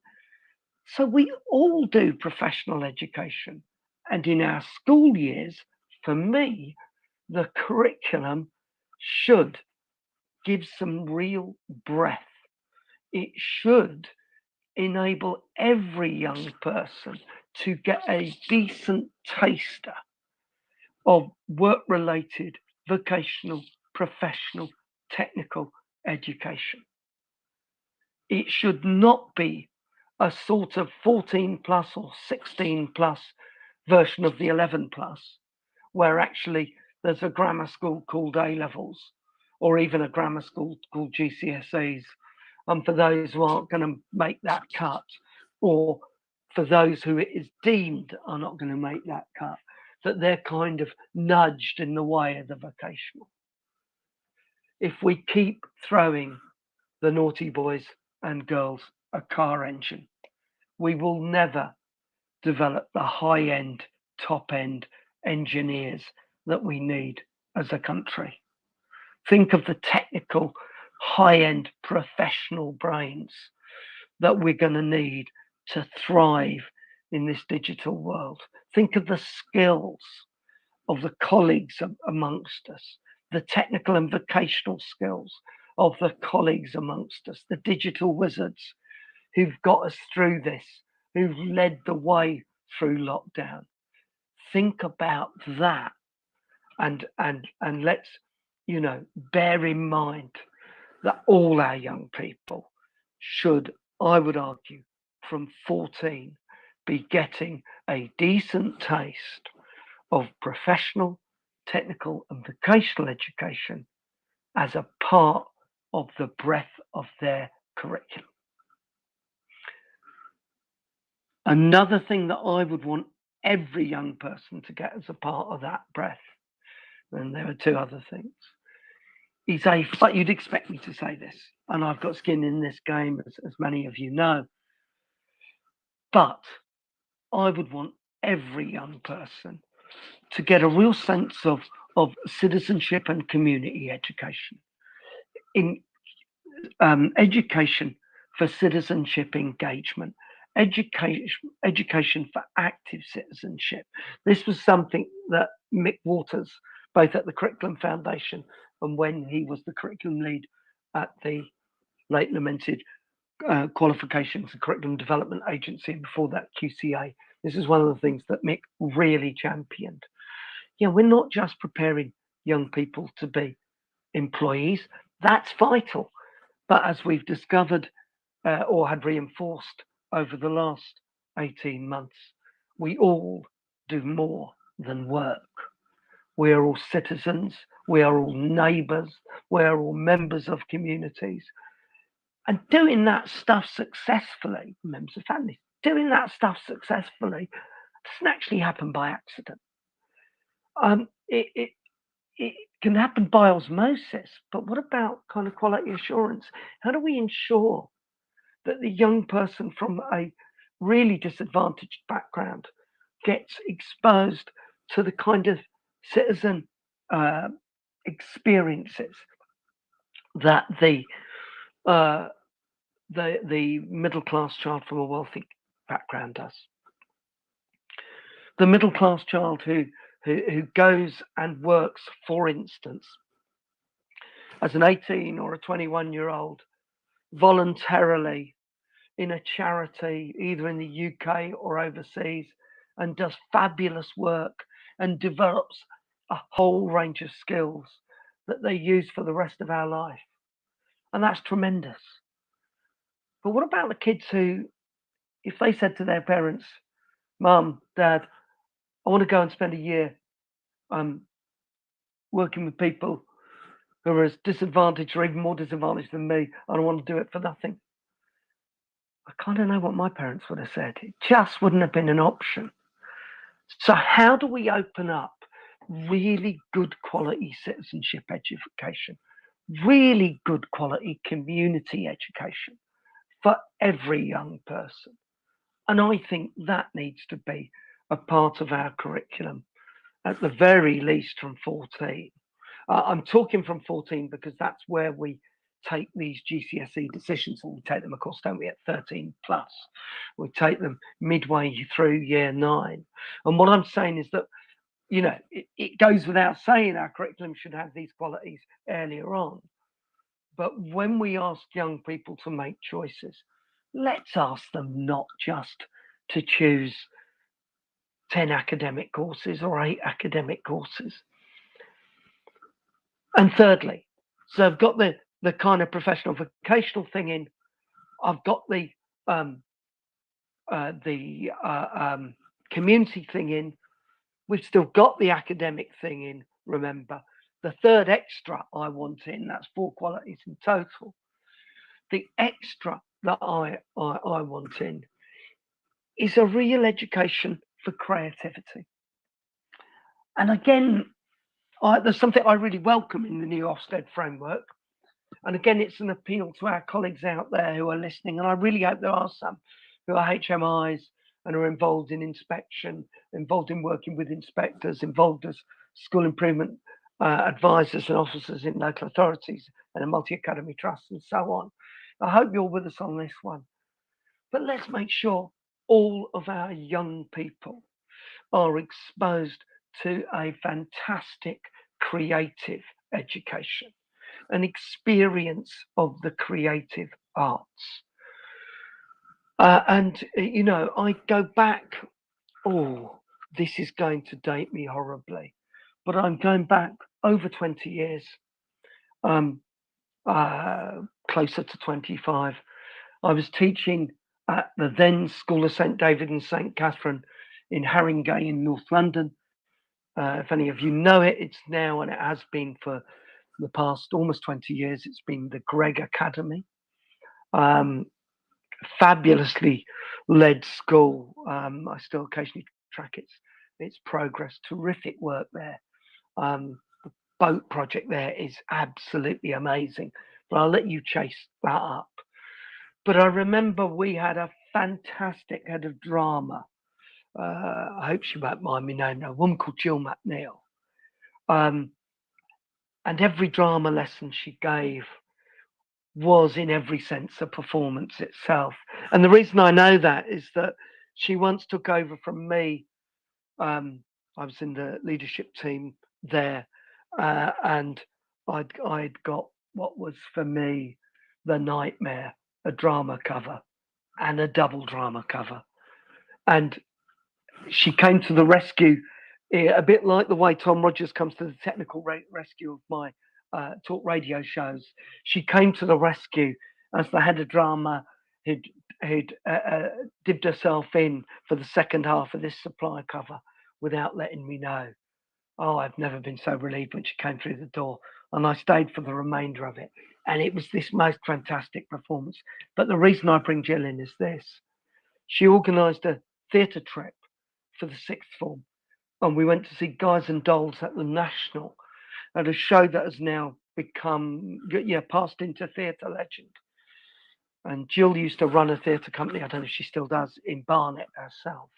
So we all do professional education. And in our school years, for me, the curriculum should give some real breadth. It should enable every young person to get a decent taster of work-related, vocational, professional, technical education. It should not be a sort of 14 plus or 16 plus version of the 11 plus, where actually there's a grammar school called A levels, or even a grammar school called GCSEs. And for those who aren't going to make that cut, or for those who it is deemed are not going to make that cut, that they're kind of nudged in the way of the vocational. If we keep throwing the naughty boys and girls a car engine, we will never develop the high-end, top-end engineers that we need as a country. Think of the technical, high-end professional brains that we're going to need to thrive in this digital world. Think of the skills of the colleagues amongst us, the technical and vocational skills of the colleagues amongst us, the digital wizards who've got us through this, who've led the way through lockdown. Think about that, and let's, bear in mind that all our young people should, I would argue, from 14 be getting a decent taste of professional, technical, and vocational education as a part of the breadth of their curriculum. Another thing that I would want every young person to get as a part of that breadth, and there are two other things, is but you'd expect me to say this, and I've got skin in this game, as many of you know, but I would want every young person to get a real sense of citizenship and community education. In education for citizenship engagement, education for active citizenship. This was something that Mick Waters, both at the Curriculum Foundation and when he was the curriculum lead at the late lamented Qualifications and Curriculum Development Agency, and before that QCA. This is one of the things that Mick really championed. Yeah, we're not just preparing young people to be employees. That's vital. But as we've discovered or had reinforced over the last 18 months, we all do more than work. We are all citizens, we are all neighbours, we are all members of communities. And doing that stuff successfully, members of families, doing that stuff successfully doesn't actually happen by accident. It can happen by osmosis, but what about kind of quality assurance? How do we ensure that the young person from a really disadvantaged background gets exposed to the kind of citizen experiences that the middle class child from a wealthy background does? The middle class child who goes and works, for instance, as an 18 or a 21-year-old voluntarily in a charity, either in the UK or overseas, and does fabulous work and develops a whole range of skills that they use for the rest of our life. And that's tremendous. But what about the kids who, if they said to their parents, Mum, Dad, I want to go and spend a year working with people who are as disadvantaged or even more disadvantaged than me, I don't want to do it for nothing. I kind of know what my parents would have said. It just wouldn't have been an option. So how do we open up really good quality citizenship education, really good quality community education for every young person? And I think that needs to be a part of our curriculum, at the very least from 14. I'm talking from 14 because that's where we take these GCSE decisions, and we take them, of course, don't we, at 13 plus. We take them midway through year 9. And what I'm saying is that, you know, it goes without saying our curriculum should have these qualities earlier on. But when we ask young people to make choices, let's ask them not just to choose 10 academic courses or 8 academic courses. And thirdly, so I've got the kind of professional vocational thing in. I've got the community thing in. We've still got the academic thing in. Remember, the third extra I want in. That's 4 qualities in total. The extra that I want in is a real education for creativity. And again, there's something I really welcome in the new Ofsted framework. And again, it's an appeal to our colleagues out there who are listening. And I really hope there are some who are HMIs and are involved in inspection, involved in working with inspectors, involved as school improvement advisors and officers in local authorities and a multi-academy trust and so on. I hope you're with us on this one. But let's make sure all of our young people are exposed to a fantastic creative education, an experience of the creative arts. And, you know, I go back, this is going to date me horribly, but I'm going back over 20 years, closer to 25. I was teaching at the then School of St David and St Catherine in Haringey in North London. If any of you know it, it's now, and it has been for the past almost 20 years, it's been the Greg Academy. Fabulously led school. I still occasionally track its progress. Terrific work there. The boat project there is absolutely amazing. But I'll let you chase that up. But I remember we had a fantastic head of drama. I hope she won't mind me naming her, a woman called Jill McNeil. And every drama lesson she gave was in every sense a performance itself. And the reason I know that is that she once took over from me. I was in the leadership team there, and I'd got what was for me the nightmare, a drama cover and a double drama cover. And she came to the rescue, a bit like the way Tom Rogers comes to the technical rescue of my talk radio shows. She came to the rescue as the head of drama who'd dipped herself in for the second half of this supply cover without letting me know. Oh, I've never been so relieved when she came through the door. And I stayed for the remainder of it. And it was this most fantastic performance. But the reason I bring Jill in is this. She organised a theatre trip for the sixth form. And we went to see Guys and Dolls at the National, at a show that has now become, passed into theatre legend. And Jill used to run a theatre company, I don't know if she still does, in Barnet herself.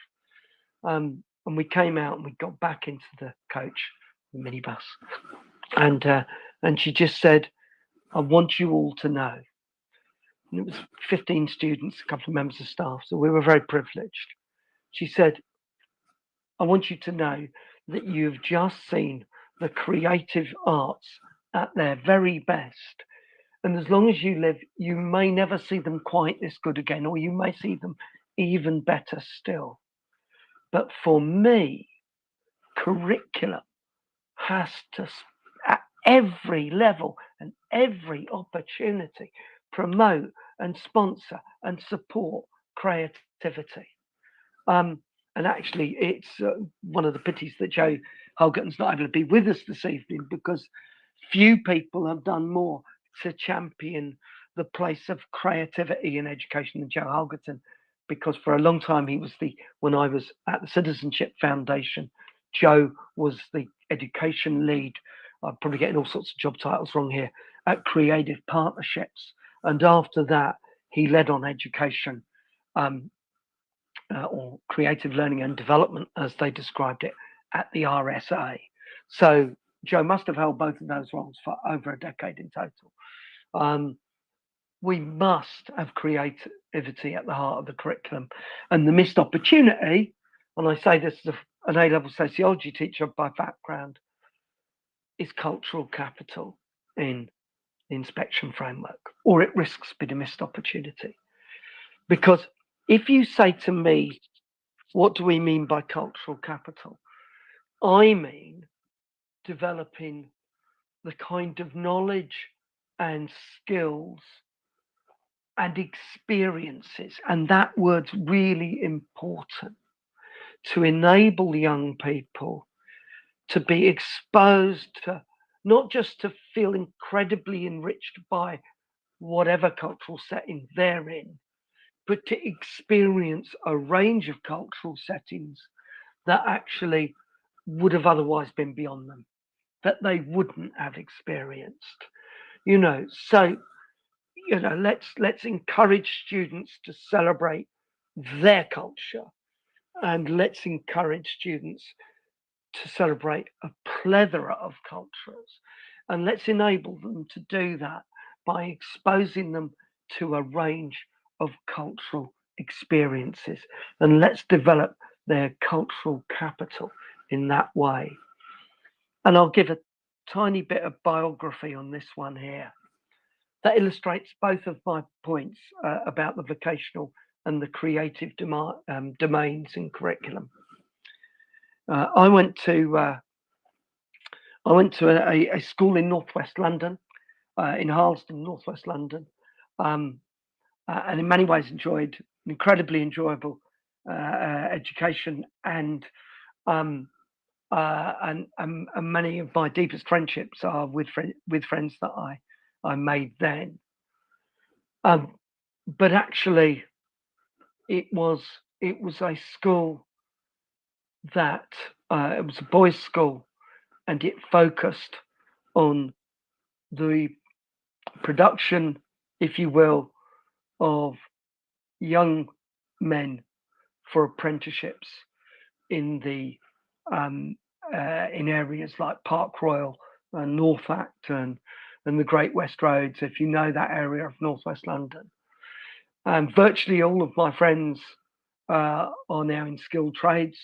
And we came out and we got back into the coach, the minibus. And she just said, I want you all to know. And it was 15 students, a couple of members of staff, so we were very privileged. She said, I want you to know that you've just seen the creative arts at their very best. And as long as you live, you may never see them quite this good again, or you may see them even better still. But for me, curriculum has to, at every level and every opportunity, promote and sponsor and support creativity. And actually, it's one of the pities that Joe Holgerton's not able to be with us this evening, because few people have done more to champion the place of creativity in education than Joe Holgerton, because for a long time he was when I was at the Citizenship Foundation, Joe was the education lead. I'm probably getting all sorts of job titles wrong here, at Creative Partnerships. And after that, he led on education, or creative learning and development, as they described it, at the RSA. So Joe must have held both of those roles for over a decade in total. We must have creativity at the heart of the curriculum. And the missed opportunity, and I say this as an A-level sociology teacher by background, is cultural capital in the inspection framework, or it risks being a missed opportunity. Because if you say to me, what do we mean by cultural capital? I mean developing the kind of knowledge and skills and experiences, and that word's really important, to enable young people to be exposed to, not just to feel incredibly enriched by whatever cultural setting they're in, but to experience a range of cultural settings that actually would have otherwise been beyond them, that they wouldn't have experienced. So let's encourage students to celebrate their culture, and let's encourage students to celebrate a plethora of cultures, and let's enable them to do that by exposing them to a range of cultural experiences, and let's develop their cultural capital in that way. And I'll give a tiny bit of biography on this one here that illustrates both of my points about the vocational and the creative domains in curriculum. I went to a school in northwest London, in Harlesden, northwest London, and in many ways enjoyed incredibly enjoyable education, and many of my deepest friendships are with friends that I made then. But actually, it was a school that it was a boys' school, and it focused on the production, if you will, of young men for apprenticeships in the in areas like Park Royal and North Acton and the Great West Roads, if you know that area of northwest London. And virtually all of my friends are now in skilled trades,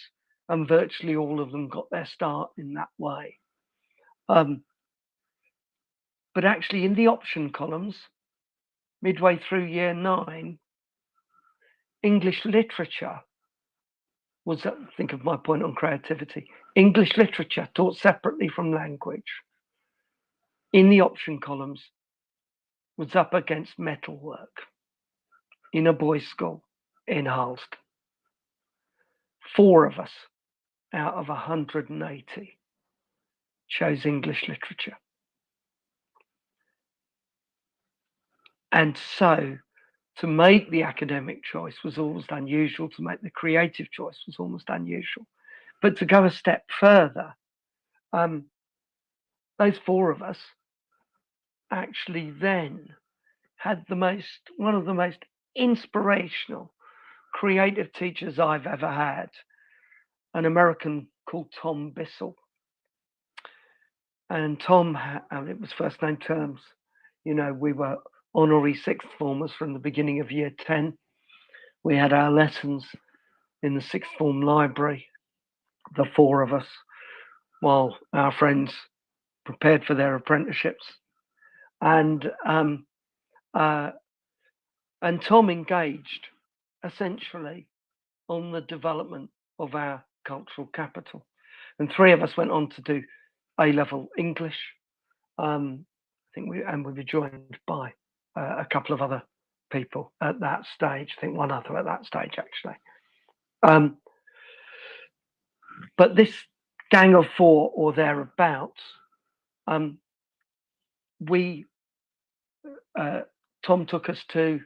and virtually all of them got their start in that way. But actually, in the option columns, midway through year 9, English literature was, think of my point on creativity, English literature taught separately from language in the option columns was up against metalwork in a boys' school in Harleston. 4 of us out of 180 chose English literature. And so to make the academic choice was almost unusual, to make the creative choice was almost unusual. But to go a step further, those 4 of us actually then had one of the most inspirational, creative teachers I've ever had, an American called Tom Bissell. And Tom, it was first name terms. You know, we were honorary 6th formers from the beginning of year 10. We had our lessons in the 6th form library, the 4 of us, while our friends prepared for their apprenticeships. And Tom engaged essentially on the development of our cultural capital. And 3 of us went on to do A-level English. I think we were joined by a couple of other people at that stage. I think one other at that stage, actually. But this gang of 4 or thereabouts, Tom took us to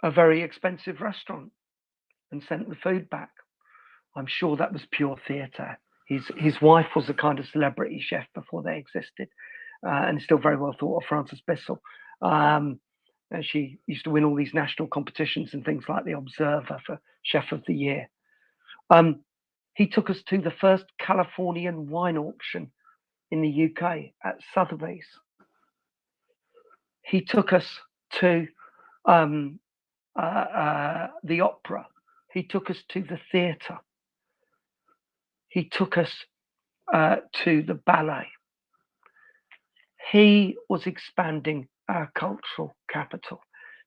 a very expensive restaurant and sent the food back. I'm sure that was pure theatre. His wife was a kind of celebrity chef before they existed, and still very well thought of, Frances Bissell. And she used to win all these national competitions and things like the Observer for Chef of the Year. He took us to the first Californian wine auction in the UK at Sotheby's. He took us to the opera. He took us to the theatre. He took us to the ballet. He was expanding our cultural capital.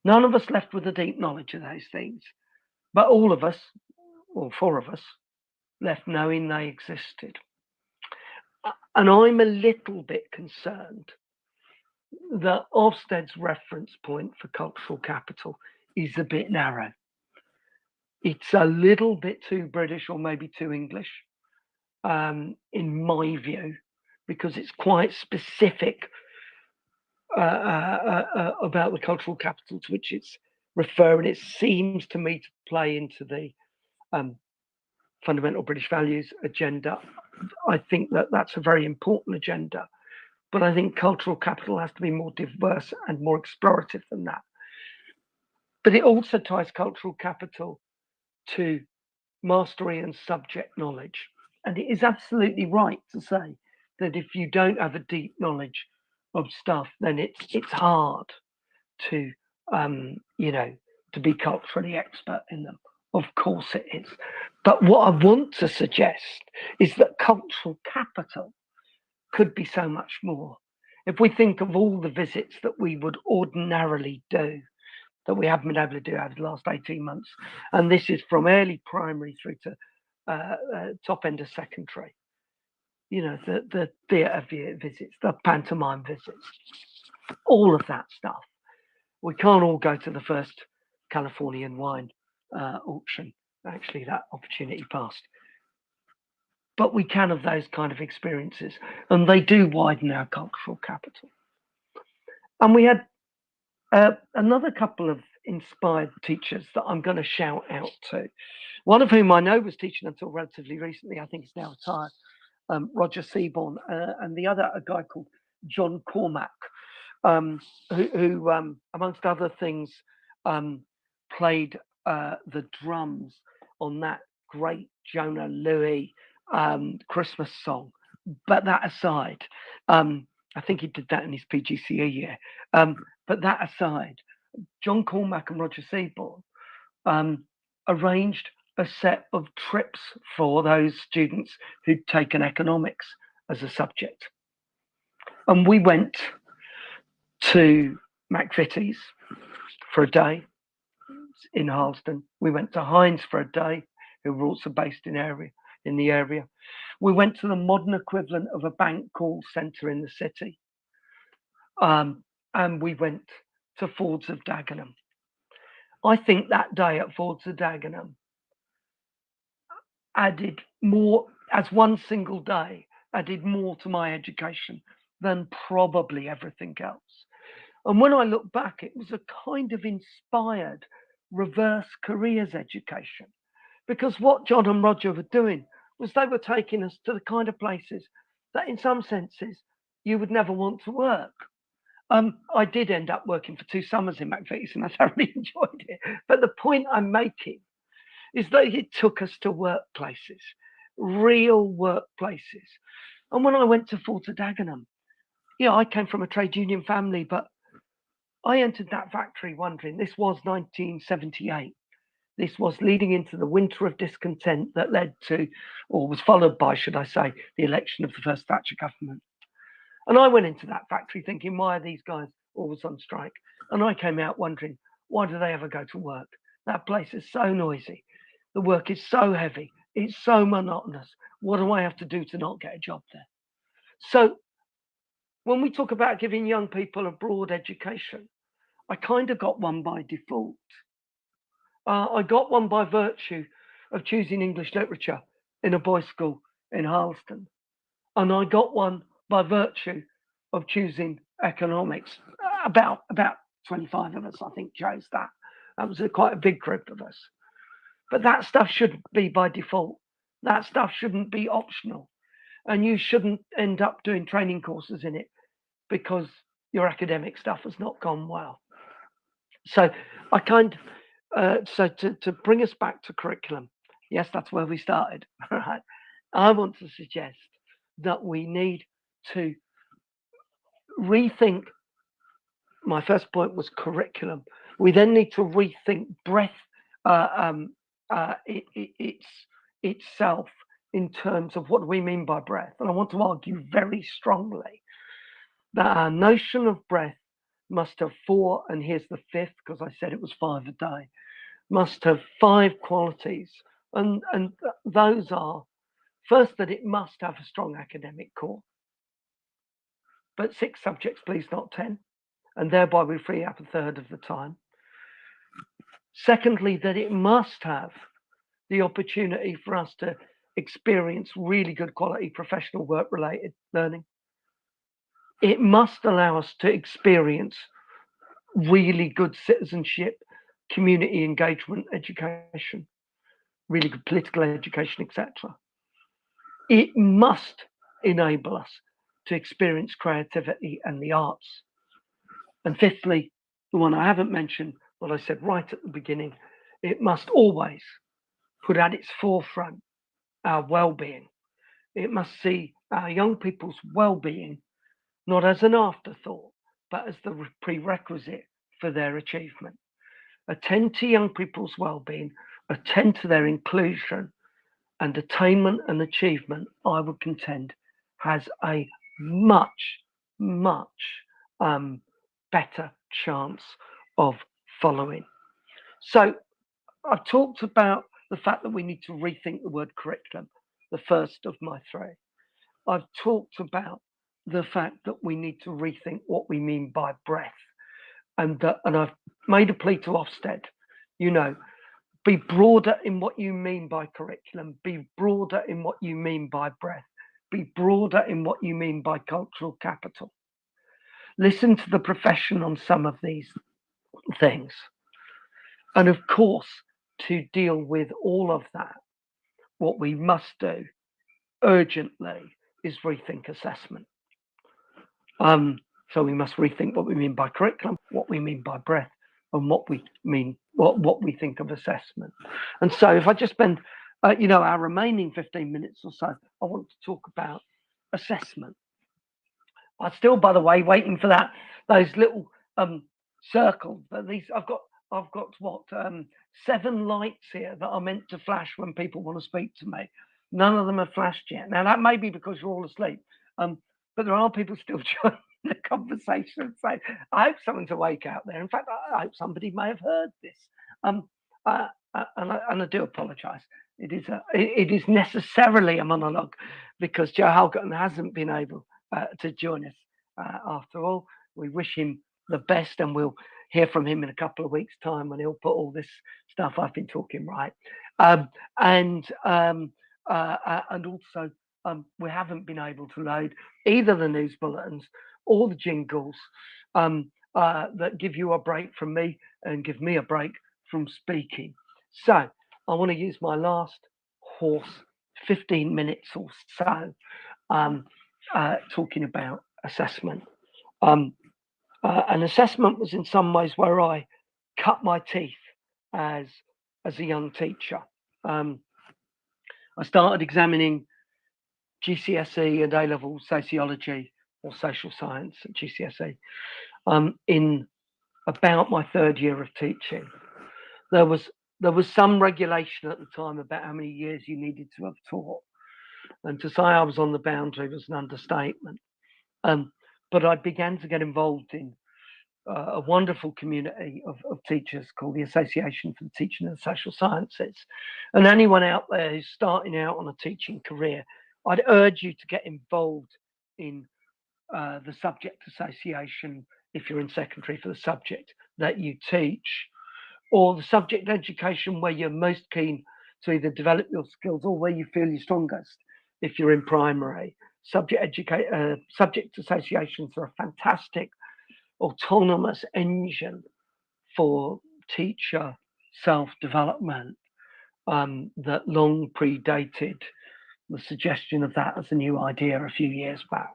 None of us left with a deep knowledge of those things, but all of us, or 4 of us, left knowing they existed. And I'm a little bit concerned that Ofsted's reference point for cultural capital is a bit narrow. It's a little bit too British or maybe too English, in my view, because it's quite specific about the cultural capital to which it's referring. It seems to me to play into the fundamental British values agenda. I think that that's a very important agenda, but I think cultural capital has to be more diverse and more explorative than that. But it also ties cultural capital to mastery and subject knowledge. And it is absolutely right to say that if you don't have a deep knowledge of stuff, then it's hard to to be culturally expert in them. Of course it is. But what I want to suggest is that cultural capital could be so much more. If we think of all the visits that we would ordinarily do, that we haven't been able to do over the last 18 months, and this is from early primary through to top end of secondary, the theatre visits, the pantomime visits, all of that stuff. We can't all go to the first Californian wine auction. Actually, that opportunity passed. But we can have those kind of experiences, and they do widen our cultural capital. And we had another couple of inspired teachers that I'm going to shout out to. One of whom I know was teaching until relatively recently. I think he's now retired, Roger Seaborn, and the other, a guy called John Cormack, who amongst other things, played the drums on that great Jonah Louie Christmas song. But that aside, I think he did that in his PGCE year. But that aside, John Cormack and Roger Seaborn arranged a set of trips for those students who'd taken economics as a subject. And we went to McVitie's for a day in Harlesden. We went to Heinz for a day, who were also based in the area. We went to the modern equivalent of a bank call centre in the city. And we went to Fords of Dagenham. I think that day at Fords of Dagenham added more, as one single day, added more to my education than probably everything else. And when I look back, it was a kind of inspired reverse careers education, because what John and Roger were doing was they were taking us to the kind of places that in some senses you would never want to work. I did end up working for 2 summers in McVitie's and I thoroughly enjoyed it. But the point I'm making is that it took us to workplaces, real workplaces. And when I went to Fort of Dagenham, I came from a trade union family, but I entered that factory wondering, this was 1978. This was leading into the winter of discontent that led to, or was followed by, should I say, the election of the first Thatcher government. And I went into that factory thinking, why are these guys always on strike? And I came out wondering, why do they ever go to work? That place is so noisy. The work is so heavy. It's so monotonous. What do I have to do to not get a job there? So when we talk about giving young people a broad education, I kind of got one by default. I got one by virtue of choosing English literature in a boys' school in Harlesden. And I got one by virtue of choosing economics. About 25 of us, I think, chose that. That was quite a big group of us. But that stuff shouldn't be by default. That stuff shouldn't be optional. And you shouldn't end up doing training courses in it because your academic stuff has not gone well. So to bring us back to curriculum, yes, that's where we started. Right? I want to suggest that we need to rethink. My first point was curriculum. We then need to rethink breadth itself in terms of what do we mean by breadth. And I want to argue very strongly that our notion of breadth must have 4, and here's the 5th, because I said it was 5 a day, must have 5 qualities. And those are, first, that it must have a strong academic core. But 6 subjects, please, not 10. And thereby we free up a third of the time. Secondly, that it must have the opportunity for us to experience really good quality professional work-related learning. It must allow us to experience really good citizenship, community engagement education, really good political education, etc. It must enable us to experience creativity and the arts. And fifthly, the one I haven't mentioned, what I said right at the beginning, it must always put at its forefront our well-being. It must see our young people's well-being not as an afterthought, but as the prerequisite for their achievement. Attend to young people's well-being, attend to their inclusion, and attainment and achievement, I would contend, has a much, much better chance of following. So I've talked about the fact that we need to rethink the word curriculum, the first of my 3. I've talked about the fact that we need to rethink what we mean by breadth, and I've made a plea to Ofsted Be broader in what you mean by curriculum. Be broader in what you mean by breadth. Be broader in what you mean by cultural capital. Listen to the profession on some of these things. And of course, to deal with all of that, what we must do urgently is rethink assessment. So we must rethink what we mean by curriculum, what we mean by breadth, and what we think of assessment. And so if I just spend, our remaining 15 minutes or so, I want to talk about assessment. I'm still, by the way, waiting for those little circles. But I've got what 7 lights here that are meant to flash when people want to speak to me. None of them have flashed yet. Now that may be because you're all asleep. But there are people still joining the conversation. So I hope someone's awake out there. In fact, I hope somebody may have heard this. And I do apologise. It is necessarily a monologue because Joe Halgerton hasn't been able to join us. After all, we wish him the best, and we'll hear from him in a couple of weeks' time when he'll put all this stuff I've been talking right. And also, we haven't been able to load either the news bulletins or the jingles that give you a break from me and give me a break from speaking. So I want to use my last 15 minutes or so talking about assessment. An assessment was in some ways where I cut my teeth as a young teacher. I started examining GCSE and A-level sociology or social science at GCSE in about my 3rd year of teaching. There was some regulation at the time about how many years you needed to have taught, and to say I was on the boundary was an understatement. But I began to get involved in a wonderful community of teachers called the Association for the Teaching of the Social Sciences. And anyone out there who's starting out on a teaching career, I'd urge you to get involved in the subject association if you're in secondary for the subject that you teach, or the subject education where you're most keen to either develop your skills or where you feel you're strongest if you're in primary. Subject associations are a fantastic autonomous engine for teacher self-development that long predated the suggestion of that as a new idea a few years back.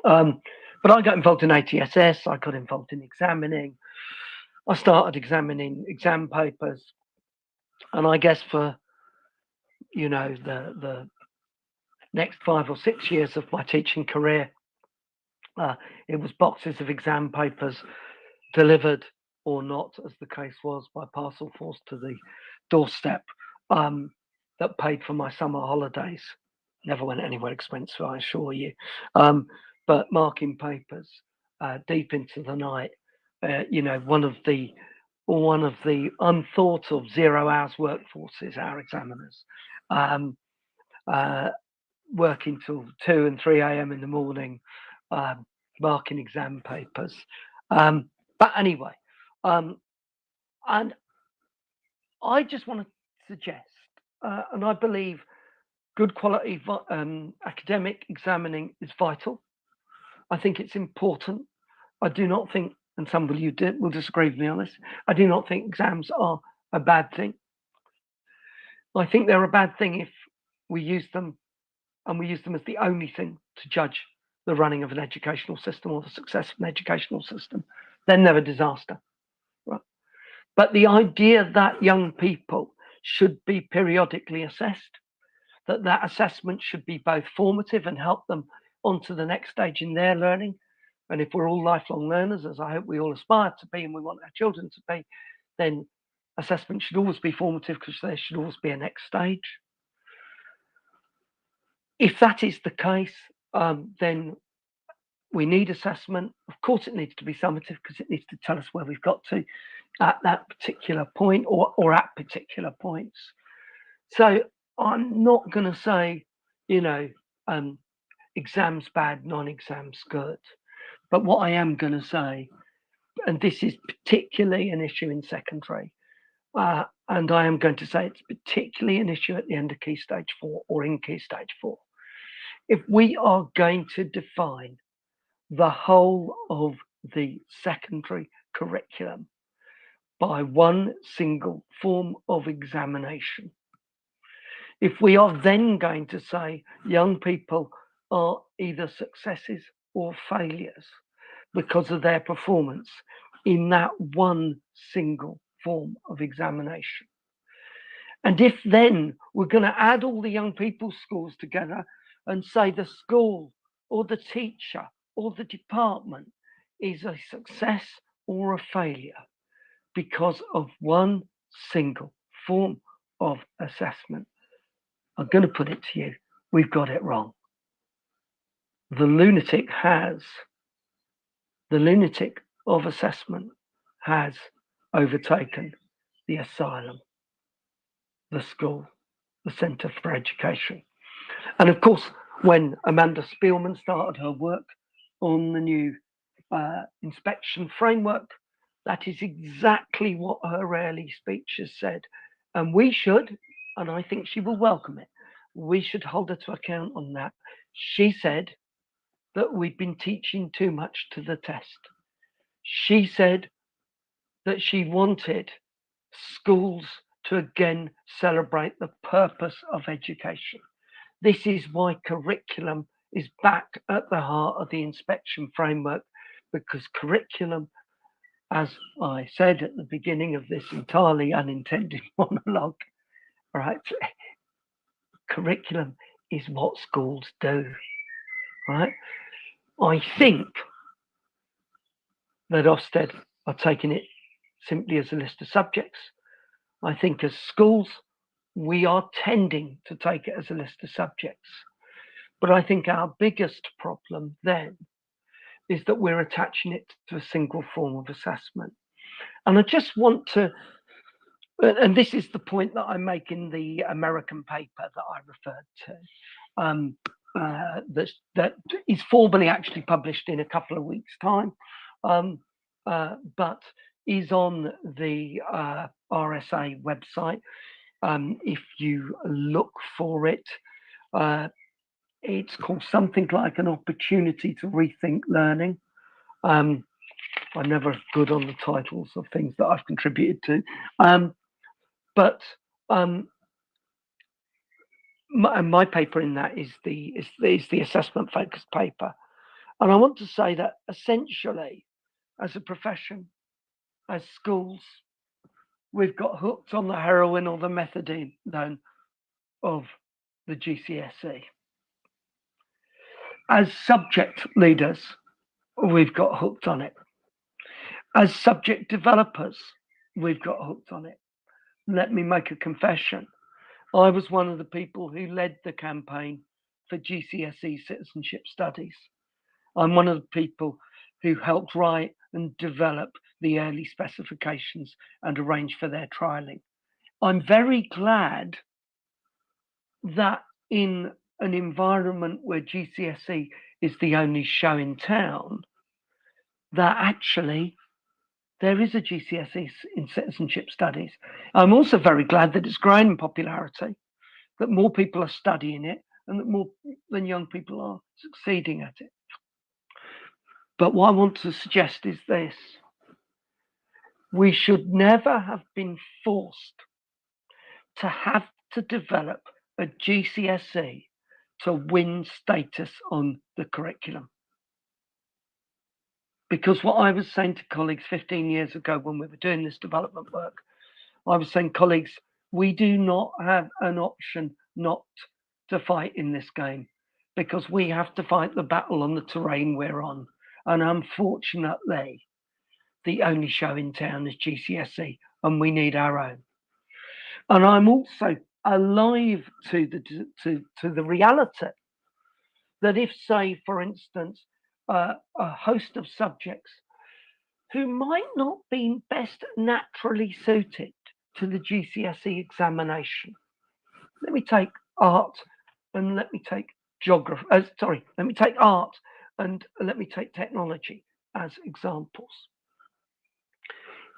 But I got involved in ATSS, I got involved in examining, I started examining exam papers, and I guess for the next 5 or 6 years of my teaching career, it was boxes of exam papers delivered or not, as the case was, by parcel force to the doorstep that paid for my summer holidays. Never went anywhere expensive, I assure you. But marking papers deep into the night, one of the unthought of 0 hours workforces, our examiners, working till 2 and 3 a.m. in the morning, marking exam papers. But anyway, and I just want to suggest, and I believe good quality academic examining is vital. I think it's important. I do not think, and some of you will disagree with me on this, I do not think exams are a bad thing. I think they're a bad thing if we use them, and we use them as the only thing to judge the running of an educational system or the success of an educational system. Then they're a disaster. Right? But the idea that young people should be periodically assessed, that assessment should be both formative and help them onto the next stage in their learning. And if we're all lifelong learners, as I hope we all aspire to be and we want our children to be, then assessment should always be formative because there should always be a next stage. If that is the case, then we need assessment. Of course, it needs to be summative because it needs to tell us where we've got to at that particular point or at particular points. So I'm not going to say, exams bad, non-exams good. But what I am going to say, and this is particularly an issue in secondary, and I am going to say it's particularly an issue at the end of Key Stage 4 or in Key Stage 4. If we are going to define the whole of the secondary curriculum by one single form of examination, if we are then going to say young people are either successes or failures because of their performance in that one single form of examination, and if then we're going to add all the young people's scores together and say the school or the teacher or the department is a success or a failure because of one single form of assessment, I'm going to put it to you, we've got it wrong. The lunatic of assessment has overtaken the asylum, the school, the Centre for Education. And of course, when Amanda Spielman started her work on the new inspection framework, that is exactly what her early speech has said. And we should, and I think she will welcome it, we should hold her to account on that. She said that we've been teaching too much to the test. She said that she wanted schools to again celebrate the purpose of education. This is why curriculum is back at the heart of the inspection framework, because curriculum, as I said at the beginning of this entirely unintended monologue, right? Curriculum is what schools do, right? I think that Ofsted are taking it simply as a list of subjects. I think as schools, we are tending to take it as a list of subjects. But I think our biggest problem then is that we're attaching it to a single form of assessment. And I just want to, and this is the point that I make in the American paper that I referred to, that is formally actually published in a couple of weeks' time, but is on the RSA website. If you look for it, it's called something like An Opportunity to Rethink Learning. I'm never good on the titles of things that I've contributed to. But my paper in that is the assessment focused paper. And I want to say that essentially, as a profession, as schools, we've got hooked on the heroin or the methadone of the GCSE. As subject leaders, we've got hooked on it. As subject developers, we've got hooked on it. Let me make a confession. I was one of the people who led the campaign for GCSE citizenship studies. I'm one of the people who helped write and develop the early specifications and arrange for their trialling. I'm very glad that in an environment where GCSE is the only show in town, that actually there is a GCSE in citizenship studies. I'm also very glad that it's growing in popularity, that more people are studying it, and that more than young people are succeeding at it. But what I want to suggest is this. We should never have been forced to have to develop a GCSE to win status on the curriculum. Because what I was saying to colleagues 15 years ago when we were doing this development work, I was saying, colleagues, we do not have an option not to fight in this game, because we have to fight the battle on the terrain we're on. And unfortunately, the only show in town is GCSE, and we need our own. And I'm also alive to the reality that if, say, for instance, a host of subjects who might not be best naturally suited to the GCSE examination, let me take art and let me take geography, let me take art and let me take technology as examples.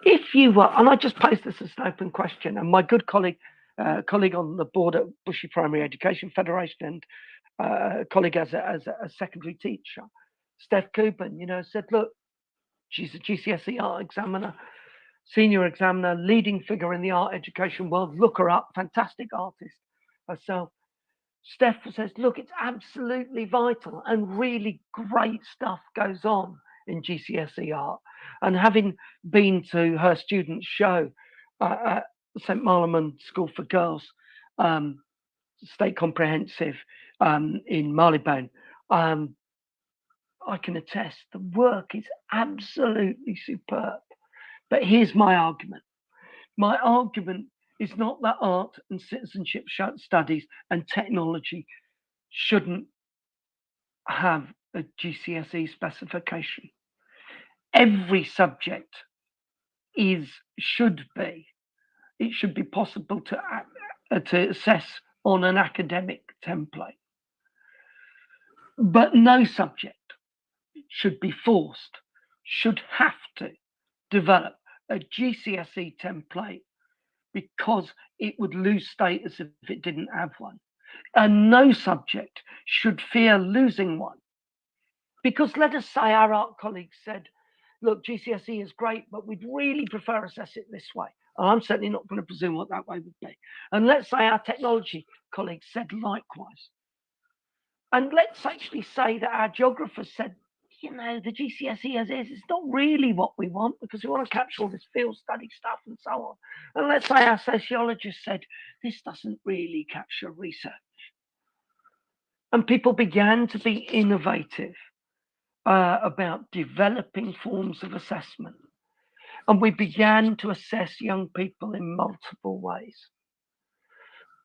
If you were, and I just posed this as an open question, and my good colleague on the board at Bushy Primary Education Federation, and colleague as a secondary teacher, Steph Cooper, said, look, she's a GCSE art examiner, senior examiner, leading figure in the art education world. Look her up, fantastic artist herself. Steph says, look, it's absolutely vital, and really great stuff goes on in GCSE art. And having been to her students' show at St. Marleman School for Girls, State Comprehensive in Marylebone, I can attest the work is absolutely superb. But here's my argument. My argument is not that art and citizenship studies and technology shouldn't have a GCSE specification. Every subject should be possible to assess on an academic template. But no subject should be forced, should have to develop a GCSE template because it would lose status if it didn't have one. And no subject should fear losing one. Because let us say our art colleagues said, look, GCSE is great, but we'd really prefer assess it this way. And I'm certainly not going to presume what that way would be. And let's say our technology colleagues said likewise. And let's actually say that our geographers said, the GCSE as is not really what we want because we want to capture all this field study stuff and so on. And let's say our sociologists said, this doesn't really capture research. And people began to be innovative about developing forms of assessment. And we began to assess young people in multiple ways,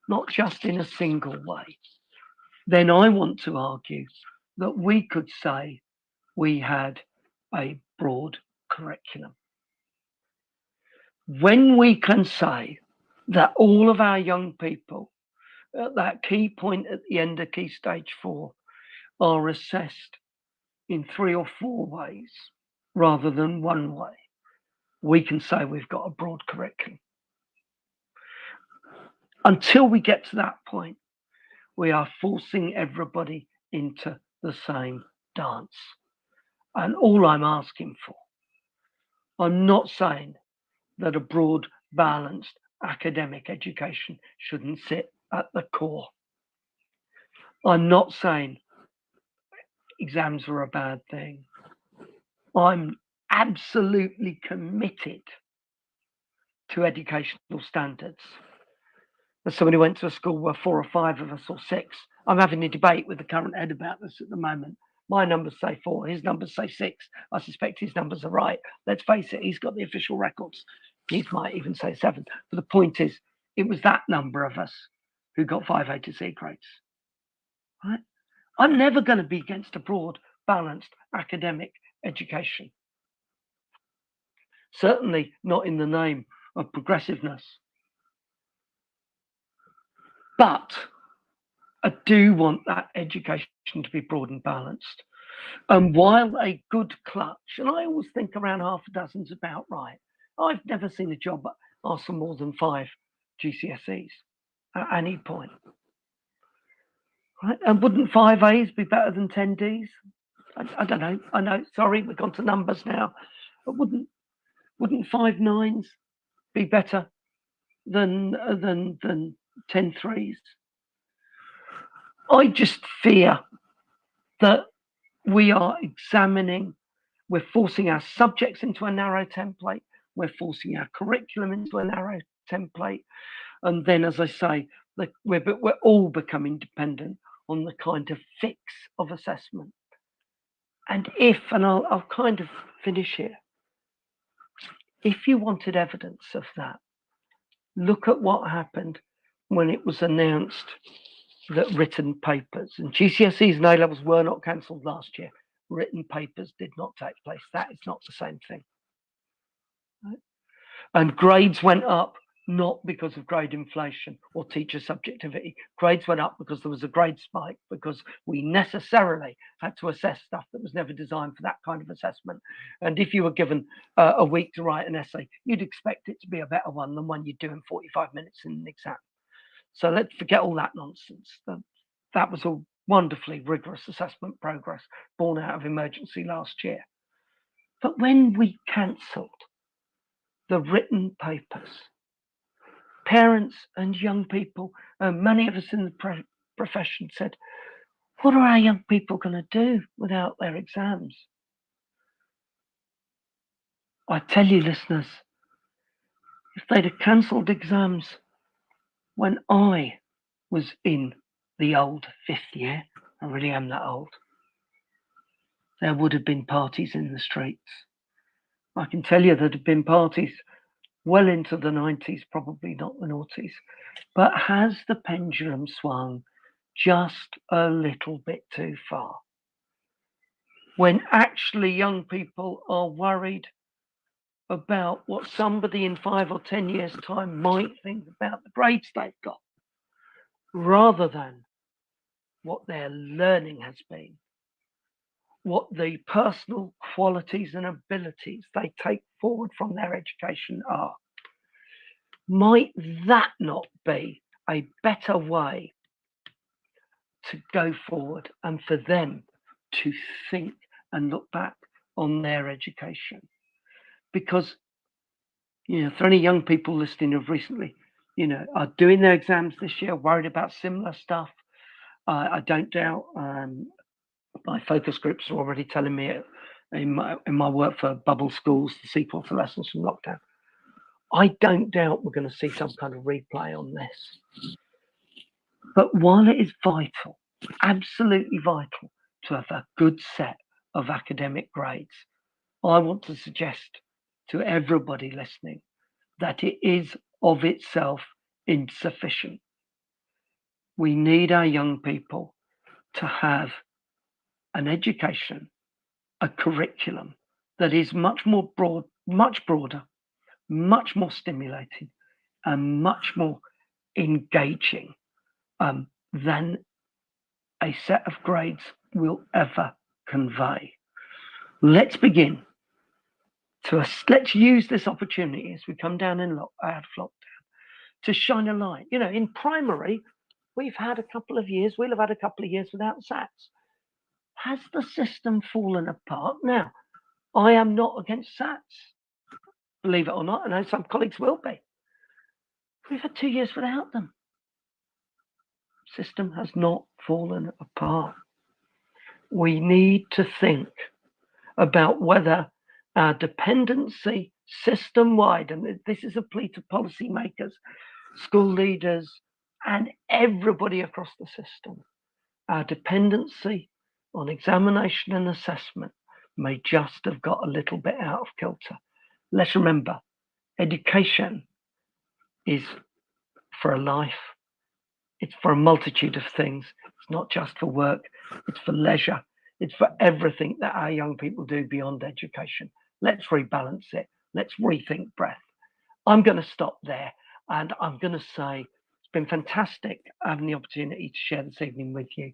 not just in a single way. Then I want to argue that we could say we had a broad curriculum. When we can say that all of our young people at that key point at the end of Key Stage 4 are assessed in 3 or 4 ways rather than one way, we can say we've got a broad curriculum. Until we get to that point, we are forcing everybody into the same dance. And all I'm asking for, I'm not saying that a broad, balanced academic education shouldn't sit at the core. I'm not saying exams are a bad thing. I'm absolutely committed to educational standards. As someone who went to a school where 4 or 5 of us or 6, I'm having a debate with the current head about this at the moment. My numbers say 4, his numbers say 6. I suspect his numbers are right. Let's face it, he's got the official records. He might even say 7. But the point is, it was that number of us who got 5 A to C grades. Right? I'm never going to be against a broad, balanced academic education. Certainly not in the name of progressiveness. But I do want that education to be broad and balanced. And while a good clutch, and I always think around half a dozen's about right, I've never seen a job ask for more than 5 GCSEs at any point. Right? And wouldn't 5 A's be better than 10 D's? I don't know. I know. Sorry, we've gone to numbers now. But wouldn't 5 9's be better than 10 3's? I just fear that we are we're forcing our subjects into a narrow template, we're forcing our curriculum into a narrow template, and then, as I say, we're all becoming dependent on the kind of fix of assessment. And I'll kind of finish here, if you wanted evidence of that, look at what happened when it was announced that written papers and GCSEs and A-levels were not cancelled last year. Written papers did not take place. That is not the same thing. Right? And grades went up not because of grade inflation or teacher subjectivity. Grades went up because there was a grade spike, because we necessarily had to assess stuff that was never designed for that kind of assessment. And if you were given a week to write an essay, you'd expect it to be a better one than one you'd do in 45 minutes in an exam. So let's forget all that nonsense. That was a wonderfully rigorous assessment progress born out of emergency last year. But when we cancelled the written papers, parents and young people, many of us in the profession said, what are our young people going to do without their exams? I tell you, listeners, if they'd have cancelled exams when I was in the old fifth year, I really am that old, there would have been parties in the streets. I can tell you there'd have been parties well into the 90s, probably not the noughties. But has the pendulum swung just a little bit too far? When actually young people are worried about what somebody in 5 or 10 years' time might think about the grades they've got, rather than what their learning has been, what the personal qualities and abilities they take forward from their education are. Might that not be a better way to go forward and for them to think and look back on their education? Because, for any young people listening who've recently, are doing their exams this year, worried about similar stuff, I don't doubt my focus groups are already telling me in my work for bubble schools, the sequel to lessons from lockdown. I don't doubt we're going to see some kind of replay on this. But while it is vital, absolutely vital, to have a good set of academic grades, I want to suggest to everybody listening that it is of itself insufficient. We need our young people to have an education, a curriculum that is much more broad, much broader, much more stimulating, and much more engaging than a set of grades will ever convey. Let's begin let's use this opportunity as we come down out of lockdown to shine a light. In primary, we'll have had a couple of years without SATs. Has the system fallen apart? Now, I am not against SATs, believe it or not. I know some colleagues will be. We've had 2 years without them. System has not fallen apart. We need to think about whether our dependency system-wide, and this is a plea to policymakers, school leaders, and everybody across the system, our dependency on examination and assessment may just have got a little bit out of kilter. Let's remember, education is for a life. It's for a multitude of things. It's not just for work. It's for leisure. It's for everything that our young people do beyond education. Let's rebalance it. Let's rethink breath. I'm going to stop there, and I'm going to say it's been fantastic having the opportunity to share this evening with you.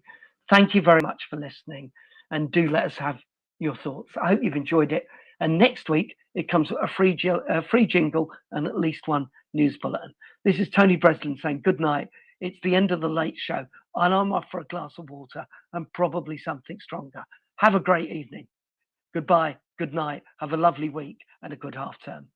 Thank you very much for listening, and do let us have your thoughts. I hope you've enjoyed it. And next week, it comes with a free jingle and at least one news bulletin. This is Tony Breslin saying good night. It's the end of the late show, and I'm off for a glass of water and probably something stronger. Have a great evening. Goodbye, good night, have a lovely week, and a good half term.